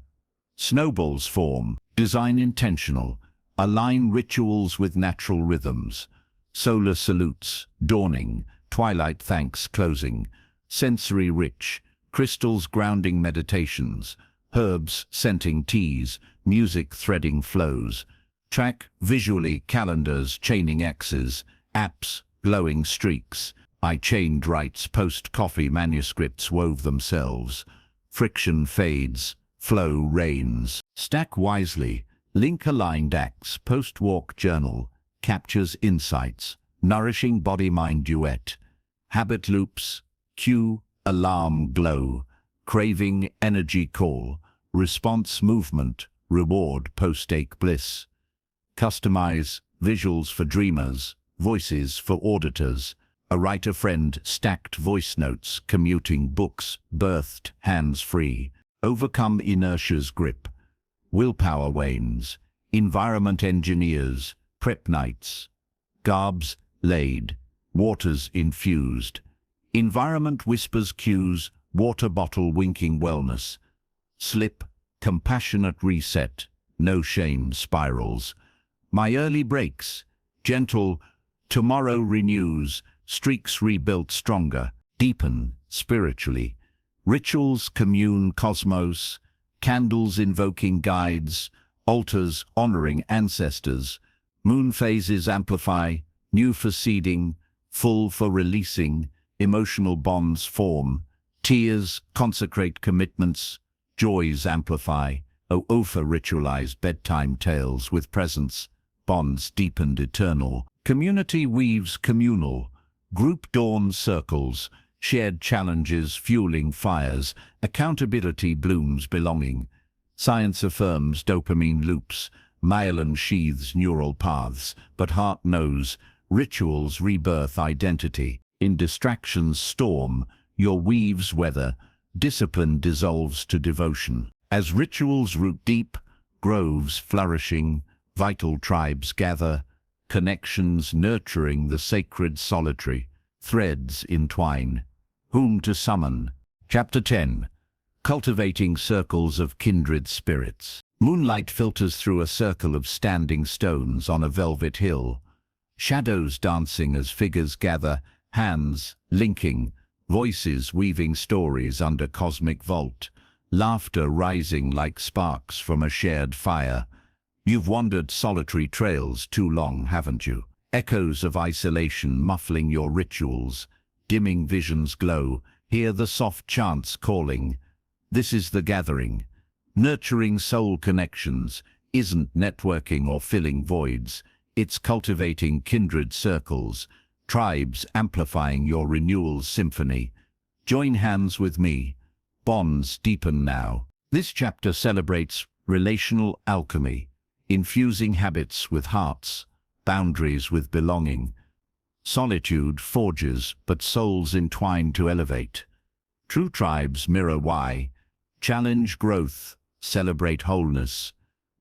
S1: Snowballs form. Design intentional. Align rituals with natural rhythms. Solar salutes, dawning. Twilight thanks closing. Sensory rich. Crystals grounding meditations. Herbs scenting teas. Music threading flows. Track visually calendars chaining X's. Apps glowing streaks. I chained rites post-coffee manuscripts wove themselves. Friction fades, flow reigns. Stack wisely, link-aligned acts post-walk journal. Captures insights, nourishing body-mind duet. Habit loops, cue, alarm glow. Craving energy call. Response movement, reward post-ache bliss. Customize, visuals for dreamers, voices for auditors. A writer friend stacked voice notes, commuting books, birthed hands-free. Overcome inertia's grip. Willpower wanes. Environment engineers, prep nights. Garbs laid, waters infused. Environment whispers cues, water bottle winking wellness. Slip, compassionate reset, no shame spirals. My early breaks, gentle, tomorrow renews. Streaks rebuilt stronger, deepen spiritually. Rituals commune cosmos, candles invoking guides, altars honoring ancestors. Moon phases amplify, new for seeding, full for releasing. Emotional bonds form, tears consecrate commitments, joys amplify. Ofa ritualized bedtime tales with presence, bonds deepened eternal. Community weaves communal. Group dawn circles, shared challenges fueling fires, accountability blooms belonging. Science affirms dopamine loops, myelin sheaths neural paths, but heart knows, rituals rebirth identity. In distractions storm, your weaves weather, discipline dissolves to devotion. As rituals root deep, groves flourishing, vital tribes gather, connections nurturing the sacred solitary, threads entwine. Whom to summon? Chapter 10. Cultivating circles of kindred spirits. Moonlight filters through a circle of standing stones on a velvet hill. Shadows dancing as figures gather, hands linking, voices weaving stories under cosmic vault. Laughter rising like sparks from a shared fire. You've wandered solitary trails too long, haven't you? Echoes of isolation muffling your rituals. Dimming visions glow, hear the soft chants calling. This is the gathering. Nurturing soul connections isn't networking or filling voids. It's cultivating kindred circles, tribes amplifying your renewal symphony. Join hands with me. Bonds deepen now. This chapter celebrates relational alchemy, infusing habits with hearts, boundaries with belonging. Solitude forges, but souls entwine to elevate. True tribes mirror why. Challenge growth, celebrate wholeness.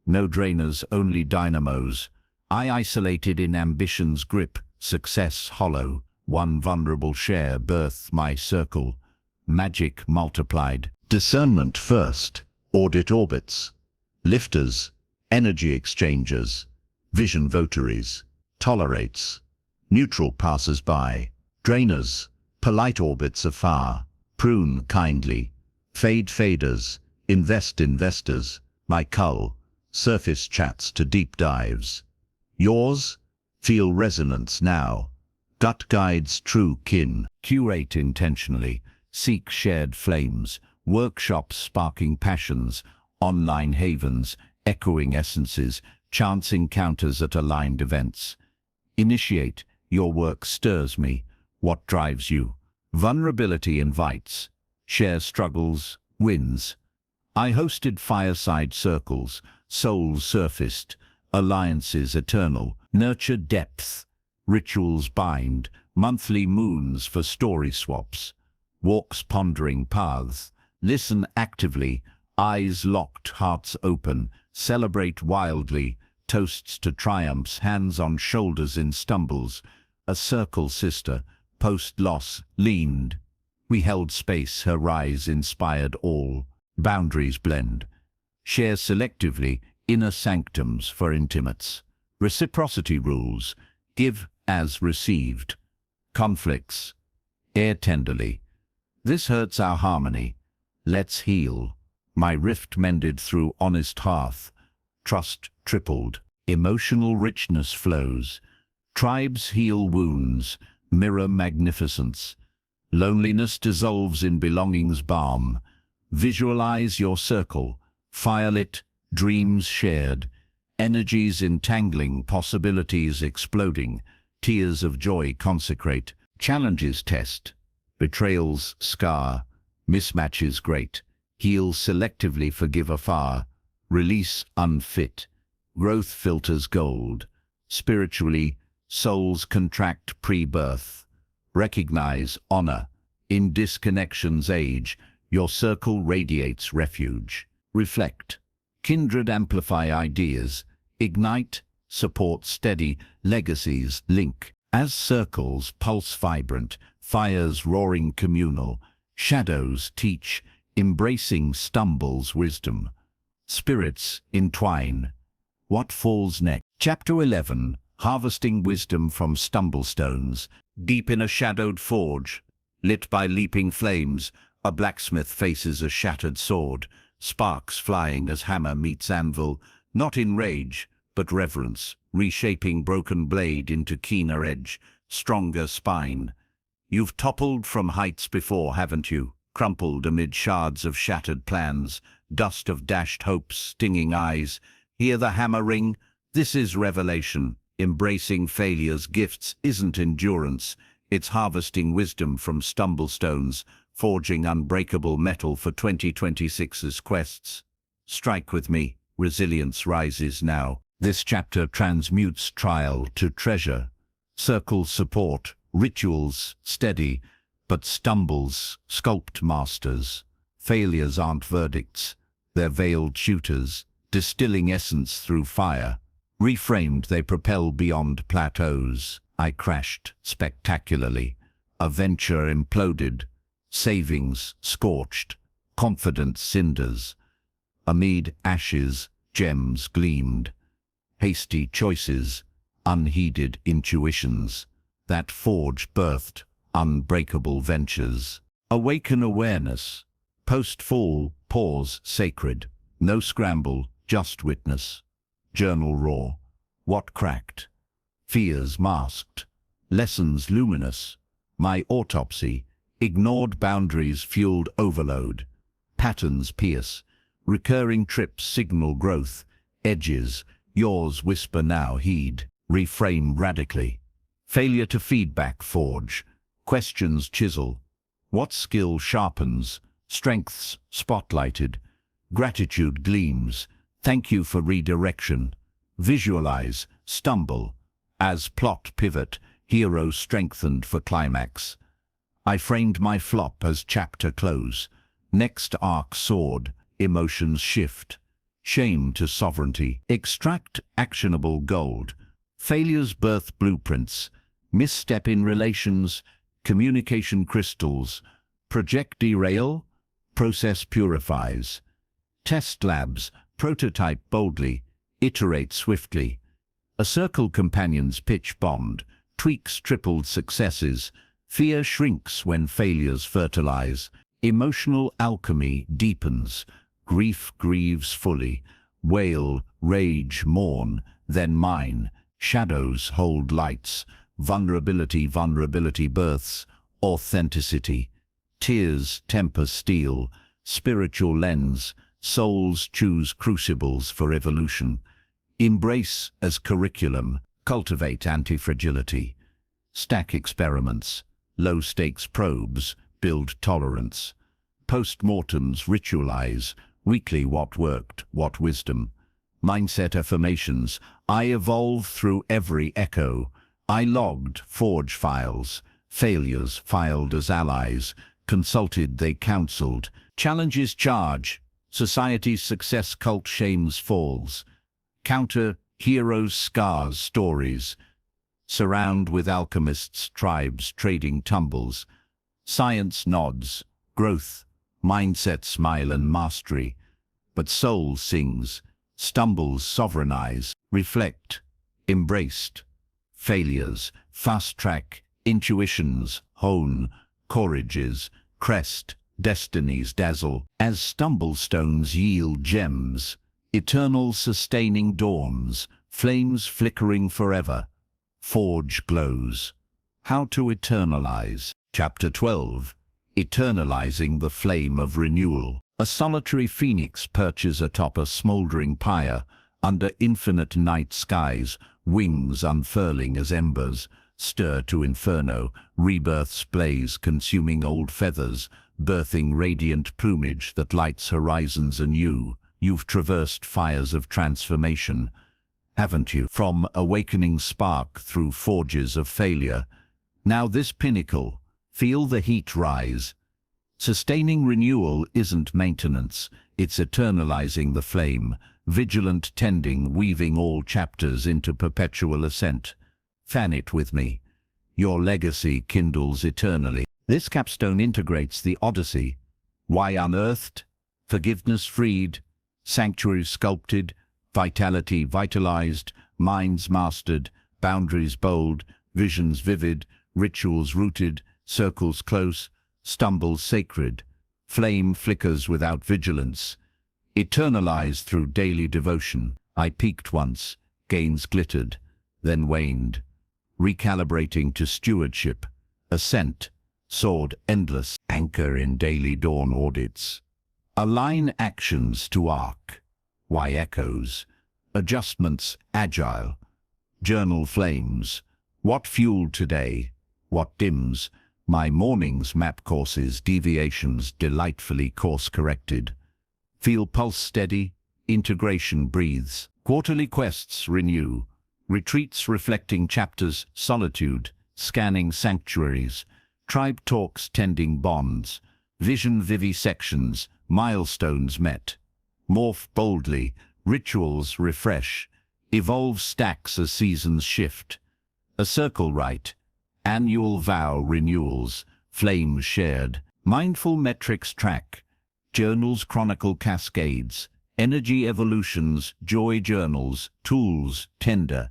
S1: No drainers, only dynamos. I isolated in ambition's grip, success hollow. One vulnerable share birth my circle. Magic multiplied. Discernment first. Audit orbits. Lifters. Energy exchangers. Vision votaries. Tolerates. Neutral passers-by. Drainers. Polite orbits afar. Prune kindly. Fade faders. Invest investors. My cull. Surface chats to deep dives. Yours? Feel resonance now. Gut guides true kin. Curate intentionally. Seek shared flames. Workshops sparking passions. Online havens. echoing essences, chance encounters at aligned events. Initiate, your work stirs me. What drives you? Vulnerability invites. Share struggles, wins. I hosted fireside circles, souls surfaced, alliances eternal, nurture depth, rituals bind, monthly moons for story swaps, walks pondering paths, listen actively, eyes locked, hearts open, celebrate wildly, toasts to triumphs, hands on shoulders in stumbles, a circle sister, post-loss, leaned. We held space, her rise inspired all. Boundaries blend. Share selectively, inner sanctums for intimates. Reciprocity rules. Give as received. Conflicts. Air tenderly. This hurts our harmony. Let's heal. My rift mended through honest hearth. Trust tripled. Emotional richness flows. Tribes heal wounds. Mirror magnificence. Loneliness dissolves in belonging's balm. Visualize your circle, firelit, dreams shared, energies entangling, possibilities exploding, tears of joy consecrate, challenges test, betrayals scar, mismatches great, heal selectively, forgive afar, release unfit, growth filters gold, spiritually, souls contract pre-birth, recognize, honor, in disconnection's age, your circle radiates refuge. Reflect. Kindred amplify ideas. Ignite, support steady, legacies link. As circles pulse vibrant, fires roaring communal, shadows teach, embracing stumbles wisdom. Spirits entwine. What falls next? Chapter 11. Harvesting wisdom from stumblestones. Deep in a shadowed forge, lit by leaping flames, a blacksmith faces a shattered sword, sparks flying as hammer meets anvil, not in rage, but reverence, reshaping broken blade into keener edge, stronger spine. You've toppled from heights before, haven't you? Crumpled amid shards of shattered plans, dust of dashed hopes, stinging eyes. Hear the hammer ring? This is revelation. Embracing failure's gifts isn't endurance, it's harvesting wisdom from stumblestones, forging unbreakable metal for 2026's quests. Strike with me, resilience rises now. This chapter transmutes trial to treasure. Circle support, rituals steady, but stumbles sculpt masters. Failures aren't verdicts, they're veiled tutors, distilling essence through fire. Reframed, they propel beyond plateaus. I crashed spectacularly. A venture imploded. Savings scorched, confidence cinders. Amid ashes, gems gleamed. Hasty choices, unheeded intuitions. That forge birthed unbreakable ventures. Awaken awareness. Post-fall, pause sacred. No scramble, just witness. Journal raw. What cracked? Fears masked. Lessons luminous. My autopsy. Ignored boundaries fueled overload. Patterns pierce. Recurring trips signal growth. Edges, yours whisper now heed. Reframe radically. Failure to feedback forge. Questions chisel. What skill sharpens? Strengths spotlighted. Gratitude gleams. Thank you for redirection. Visualize, stumble. As plot pivot, hero strengthened for climax. I framed my flop as chapter close. Next arc soared, emotions shift. Shame to sovereignty. Extract actionable gold. Failures birth blueprints. Misstep in relations. Communication crystals. Project derail. Process purifies. Test labs. Prototype boldly. Iterate swiftly. A circle companion's pitch bond. Tweaks tripled successes. Fear shrinks when failures fertilize. Emotional alchemy deepens. Grief grieves fully. Wail, rage, mourn, then mine. Shadows hold lights. Vulnerability births. Authenticity. Tears temper steel. Spiritual lens. Souls choose crucibles for evolution. Embrace as curriculum. Cultivate anti-fragility. Stack experiments. Low-stakes probes. Build tolerance. Post-mortems ritualize. Weekly what worked, what wisdom. Mindset affirmations. I evolve through every echo. I logged forge files. Failures filed as allies. Consulted, they counseled. Challenges charge. Society's success cult shames falls. Counter heroes scars stories. Surround with alchemists tribes trading tumbles. Science nods. Growth. Mindset smile and mastery. But soul sings. Stumbles sovereignize. Reflect. Embraced. Failures. Fast track. Intuitions. Hone. Courages. Crest. Destinies dazzle. As stumblestones yield gems. Eternal sustaining dawns. Flames flickering forever. Forge glows. How to eternalize. Chapter 12. Eternalizing the flame of renewal. A solitary phoenix perches atop a smoldering pyre, under infinite night skies, wings unfurling as embers, stir to inferno, rebirths blaze, consuming old feathers, birthing radiant plumage that lights horizons anew. You've traversed fires of transformation, haven't you? From awakening spark through forges of failure. Now this pinnacle, feel the heat rise. Sustaining renewal isn't maintenance, it's eternalizing the flame, vigilant tending, weaving all chapters into perpetual ascent. Fan it with me. Your legacy kindles eternally. This capstone integrates the Odyssey. Why unearthed? Forgiveness freed. Sanctuary sculpted. Vitality vitalized. Minds mastered. Boundaries bold. Visions vivid. Rituals rooted. Circles close. Stumbles sacred. Flame flickers without vigilance. Eternalized through daily devotion. I peaked once. Gains glittered. Then waned. Recalibrating to stewardship. Ascent. Soared endless. Anchor in daily dawn audits. Align actions to arc. Why echoes? Adjustments agile. Journal flames. What fueled today? What dims? My mornings map courses, deviations delightfully course-corrected. Feel pulse steady, integration breathes. Quarterly quests renew. Retreats reflecting chapters, solitude, scanning sanctuaries. Tribe talks tending bonds. Vision vivisections, milestones met. Morph boldly, rituals refresh. Evolve stacks as seasons shift. A circle rite. Annual vow renewals, flames shared, mindful metrics track, journals chronicle cascades, energy evolutions, joy journals, tools tender,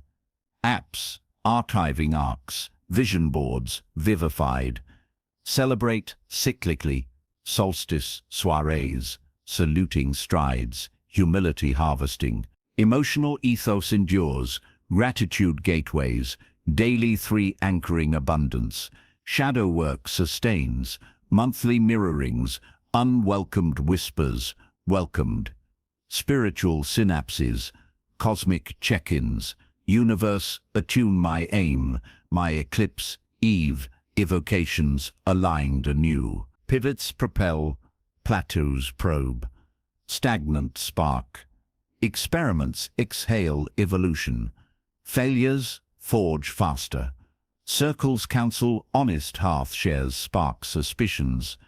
S1: apps, archiving arcs, vision boards vivified, celebrate cyclically, solstice soirees, saluting strides, humility harvesting, emotional ethos endures, gratitude gateways, daily 3 anchoring abundance, shadow work sustains, monthly mirrorings, unwelcomed whispers, welcomed, spiritual synapses, cosmic check-ins, universe attune my aim, my eclipse, eve, evocations aligned anew, pivots propel, plateaus probe, stagnant spark, experiments exhale evolution, failures forge faster. Circles counsel honest hearth shares spark suspicions.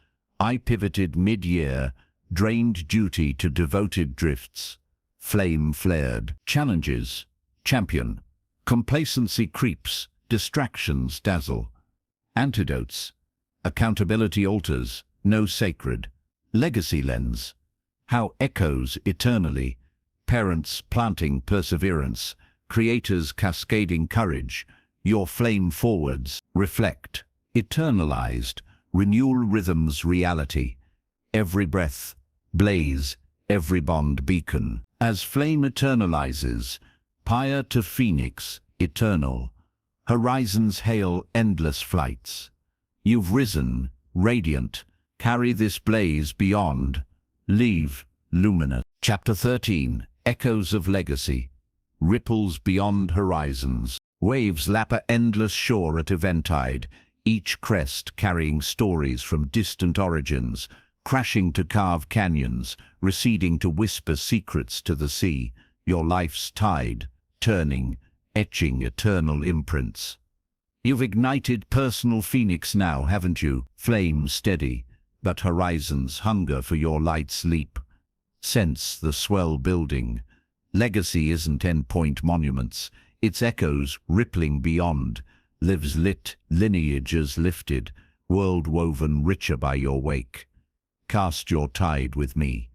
S1: I pivoted mid-year, drained duty to devoted drifts. Flame flared. Challenges. Champion. Complacency creeps. Distractions dazzle. Antidotes. Accountability alters. No sacred. Legacy lens. How echoes eternally. Parents planting perseverance. Creators cascading courage, your flame forwards, reflect, eternalized, renewal rhythms reality, every breath, blaze, every bond beacon. As flame eternalizes, pyre to phoenix, eternal, horizons hail endless flights. You've risen, radiant, carry this blaze beyond, leave, luminous. Chapter 13, Echoes of Legacy. Ripples beyond horizons. Waves lap a endless shore at eventide, each crest carrying stories from distant origins, crashing to carve canyons, receding to whisper secrets to the sea. Your life's tide, turning, etching eternal imprints. You've ignited personal phoenix now, haven't you? Flame steady, but horizons hunger for your light's leap. Sense the swell building. Legacy isn't endpoint monuments, it's echoes rippling beyond. Lives lit, lineages lifted, world woven richer by your wake. Cast your tide with me.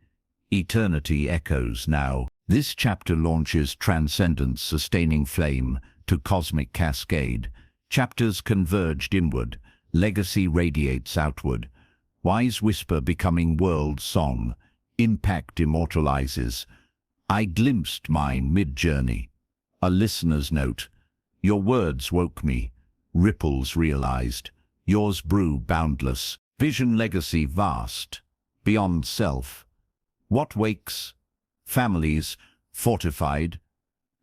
S1: Eternity echoes now. This chapter launches transcendence sustaining flame to cosmic cascade. Chapters converged inward, legacy radiates outward. Wise whisper becoming world song, impact immortalizes. I glimpsed mine mid-journey. A listener's note. Your words woke me. Ripples realized. Yours brew boundless. Vision legacy vast. Beyond self. What wakes? Families fortified.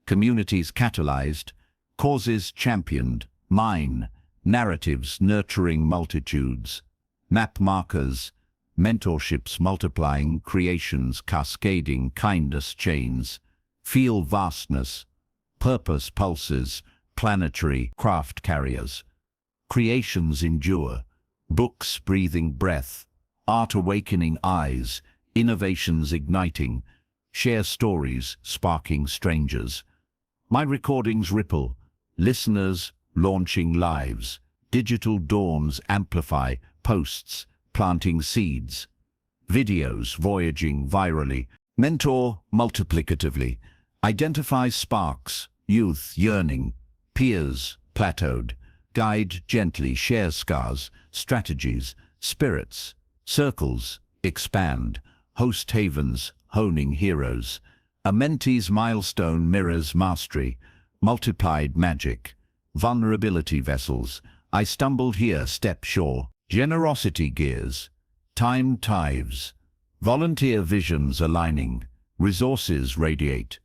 S1: Communities catalyzed. Causes championed. Mine. Narratives nurturing multitudes. Map markers. Mentorships multiplying, creations cascading, kindness chains. Feel vastness. Purpose pulses, planetary craft carriers. Creations endure. Books breathing breath. Art awakening eyes. Innovations igniting. Share stories sparking strangers. My recordings ripple. Listeners launching lives. Digital dawns amplify. Posts planting seeds. Videos voyaging virally. Mentor multiplicatively. Identify sparks. Youth yearning. Peers plateaued. Guide gently. Share scars. Strategies. Spirits. Circles expand. Host havens honing heroes. A mentee's milestone mirrors mastery. Multiplied magic. Vulnerability vessels. I stumbled here, step shore. Generosity gears. Time tithes. Volunteer visions aligning. Resources radiate.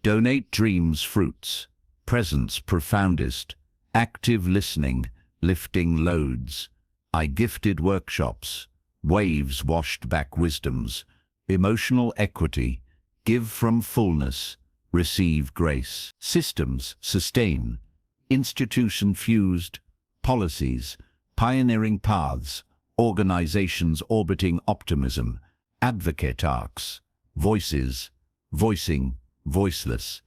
S1: Donate dreams fruits. Presence profoundest. Active listening. Lifting loads. I gifted workshops. Waves washed back wisdoms. Emotional equity. Give from fullness. Receive grace. Systems sustain. Institution fused. Policies. Pioneering paths. Organizations orbiting optimism. Advocate arcs. Voices. Voicing. Voiceless.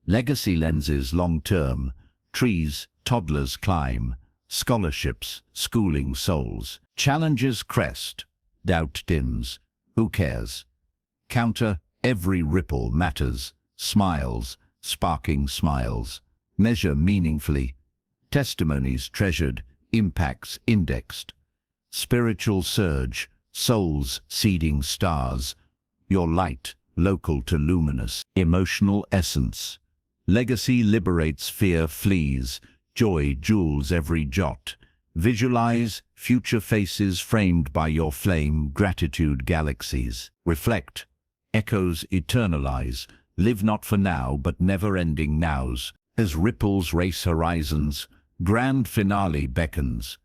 S1: Legacy lenses long-term. Trees, toddlers climb. Scholarships, schooling souls. Challenges crest. Doubt dims. Who cares? Counter, every ripple matters. Smiles, sparking smiles. Measure meaningfully. Testimonies treasured. Impacts indexed. Spiritual surge, souls seeding stars. Your light, local to luminous. Emotional essence. Legacy liberates, fear flees. Joy jewels every jot. Visualize, future faces framed by your flame. Gratitude galaxies. Reflect, echoes eternalize. Live not for now but never-ending nows. As ripples race horizons, grand finale beckons.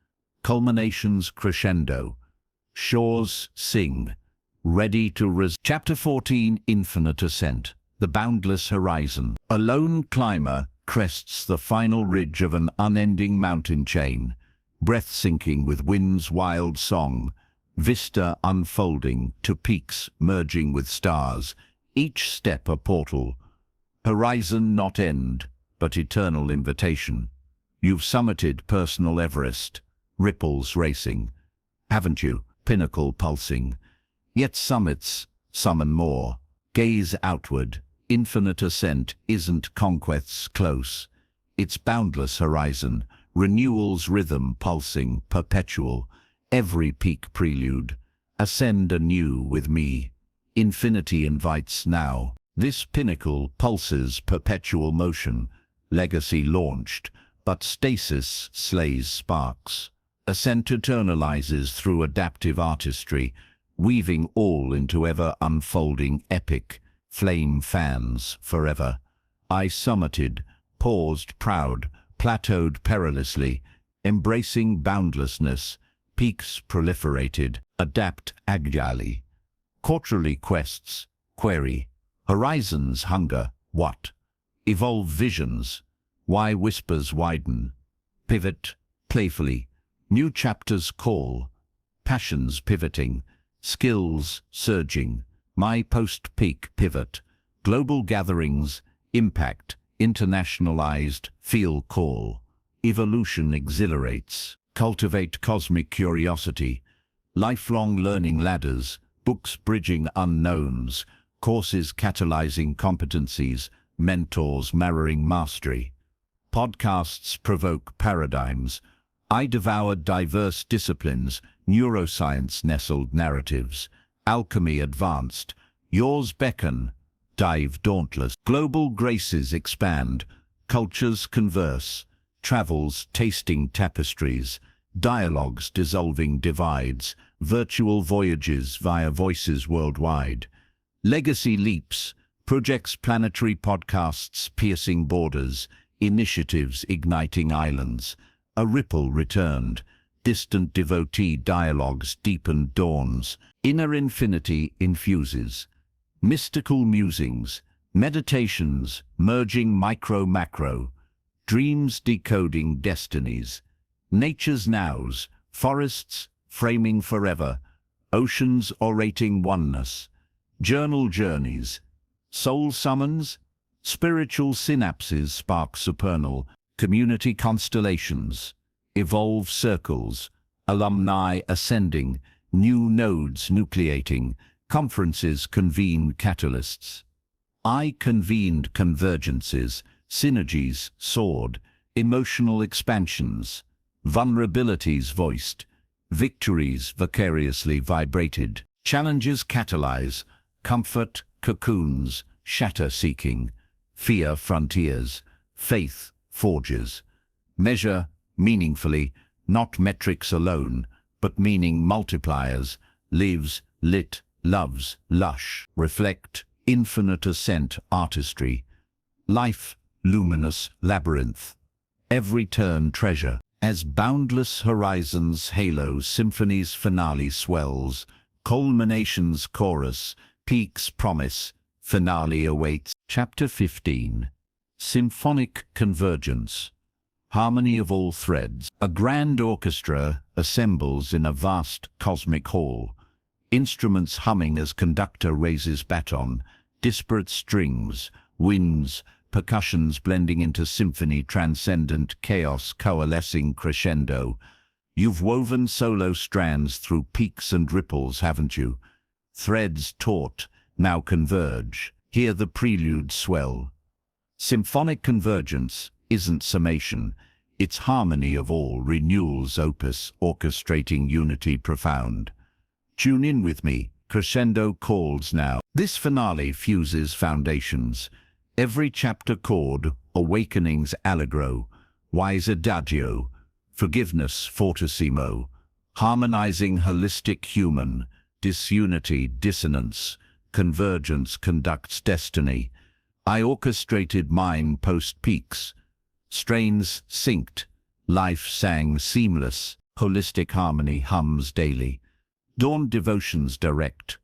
S1: Culminations crescendo. Shores sing. Ready to Chapter 14, Infinite Ascent. The boundless horizon. A lone climber crests the final ridge of an unending mountain chain. Breath-sinking with wind's wild song. Vista unfolding to peaks merging with stars. Each step a portal. Horizon not end, but eternal invitation. You've summited personal Everest. Ripples racing. Haven't you? Pinnacle pulsing. Yet summits summon more. Gaze outward. Infinite ascent isn't conquest's close. It's boundless horizon. Renewal's rhythm pulsing, perpetual. Every peak prelude. Ascend anew with me. Infinity invites now. This pinnacle pulses perpetual motion. Legacy launched, but stasis slays sparks. Ascent eternalizes through adaptive artistry. weaving all into ever-unfolding epic, flame fans forever. I summited, paused proud, plateaued perilously, embracing boundlessness, peaks proliferated, adapt agilely. Quarterly quests, query, horizons hunger, what? Evolve visions, why whispers widen, pivot, playfully, new chapters call, passions pivoting, skills surging, my post-peak pivot, global gatherings, impact, internationalized, feel call, evolution exhilarates, cultivate cosmic curiosity, lifelong learning ladders, books bridging unknowns, courses catalyzing competencies, mentors mirroring mastery. Podcasts provoke paradigms. I devour diverse disciplines, neuroscience nestled narratives, alchemy advanced, yours beckon, dive dauntless. Global graces expand, cultures converse, travels tasting tapestries, dialogues dissolving divides, virtual voyages via voices worldwide. Legacy leaps, projects planetary podcasts piercing borders, initiatives igniting islands. A ripple returned, distant devotee dialogues deepened dawns, inner infinity infuses. Mystical musings, meditations merging micro-macro, dreams decoding destinies. Nature's nows, forests framing forever, oceans orating oneness. Journal journeys, soul summons, spiritual synapses spark supernal, community constellations, evolve circles, alumni ascending, new nodes nucleating, conferences convene catalysts. I convened convergences, synergies soared, emotional expansions, vulnerabilities voiced, victories vicariously vibrated, challenges catalyze, comfort cocoons, shatter-seeking, fear frontiers, faith forges. Measure meaningfully, not metrics alone, but meaning multipliers, lives, lit, loves, lush, reflect, infinite ascent artistry. Life, luminous labyrinth. Every turn treasure. As boundless horizons halo symphony's finale swells, culmination's chorus, peaks promise, finale awaits. Chapter 15. Symphonic Convergence. Harmony of all threads. A grand orchestra assembles in a vast cosmic hall. Instruments humming as conductor raises baton, disparate strings, winds, percussions blending into symphony, transcendent chaos coalescing crescendo. You've woven solo strands through peaks and ripples, haven't you? Threads taut, now converge. Hear the prelude swell. Symphonic convergence isn't summation. It's harmony of all renewals opus orchestrating unity profound. Tune in with me, crescendo calls now. This finale fuses foundations. Every chapter chord, awakenings allegro, wise adagio, forgiveness fortissimo, harmonizing holistic human, disunity dissonance, convergence conducts destiny. I orchestrated mine post-peaks, strains synced, life sang seamless, holistic harmony hums daily. Dawn devotions direct,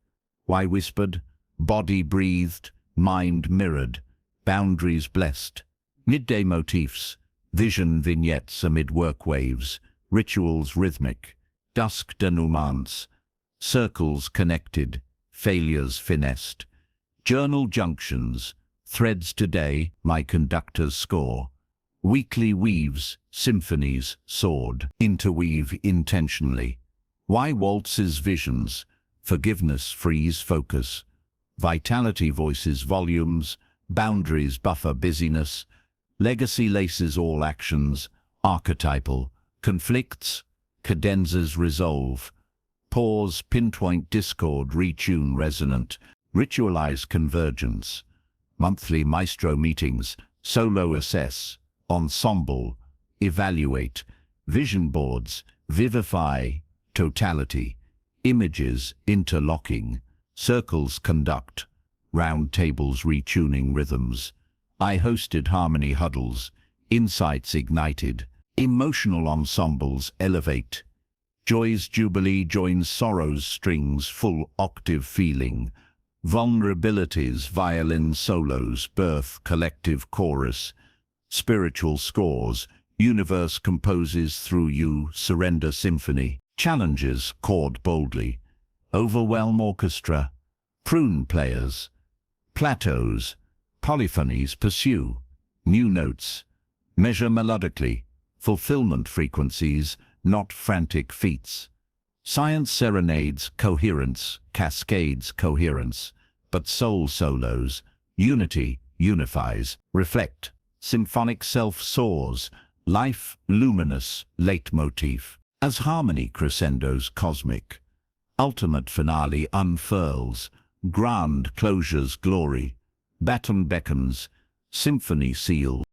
S1: why whispered, body breathed, mind mirrored, boundaries blessed. Midday motifs, vision vignettes amid work waves, rituals rhythmic, dusk denouements, circles connected, failures finessed. Journal junctions, threads today, my conductor's score. Weekly weaves, symphonies soared, interweave intentionally. Why waltzes visions, forgiveness frees focus. Vitality voices volumes, boundaries buffer busyness. Legacy laces all actions, archetypal. Conflicts, cadenzas resolve. Pause, pinpoint discord, retune resonant. Ritualize convergence. Monthly maestro meetings, solo assess. Ensemble, evaluate. Vision boards, vivify. Totality. images interlocking, circles conduct, round tables retuning rhythms. I hosted harmony huddles, insights ignited, emotional ensembles elevate. Joy's jubilee joins sorrow's strings, full octave feeling. Vulnerabilities, violin solos, birth, collective chorus. Spiritual scores, universe composes through you, surrender symphony. Challenges, chord boldly. Overwhelm orchestra. Prune players. Plateaus, polyphonies pursue. New notes. Measure melodically. Fulfillment frequencies, not frantic feats. Science serenades, coherence, cascades, coherence. But soul solos, unity, unifies. Reflect, symphonic self soars. Life, luminous, leitmotif. As harmony crescendos cosmic. Ultimate finale unfurls. Grand closure's glory. Baton beckons, symphony seal.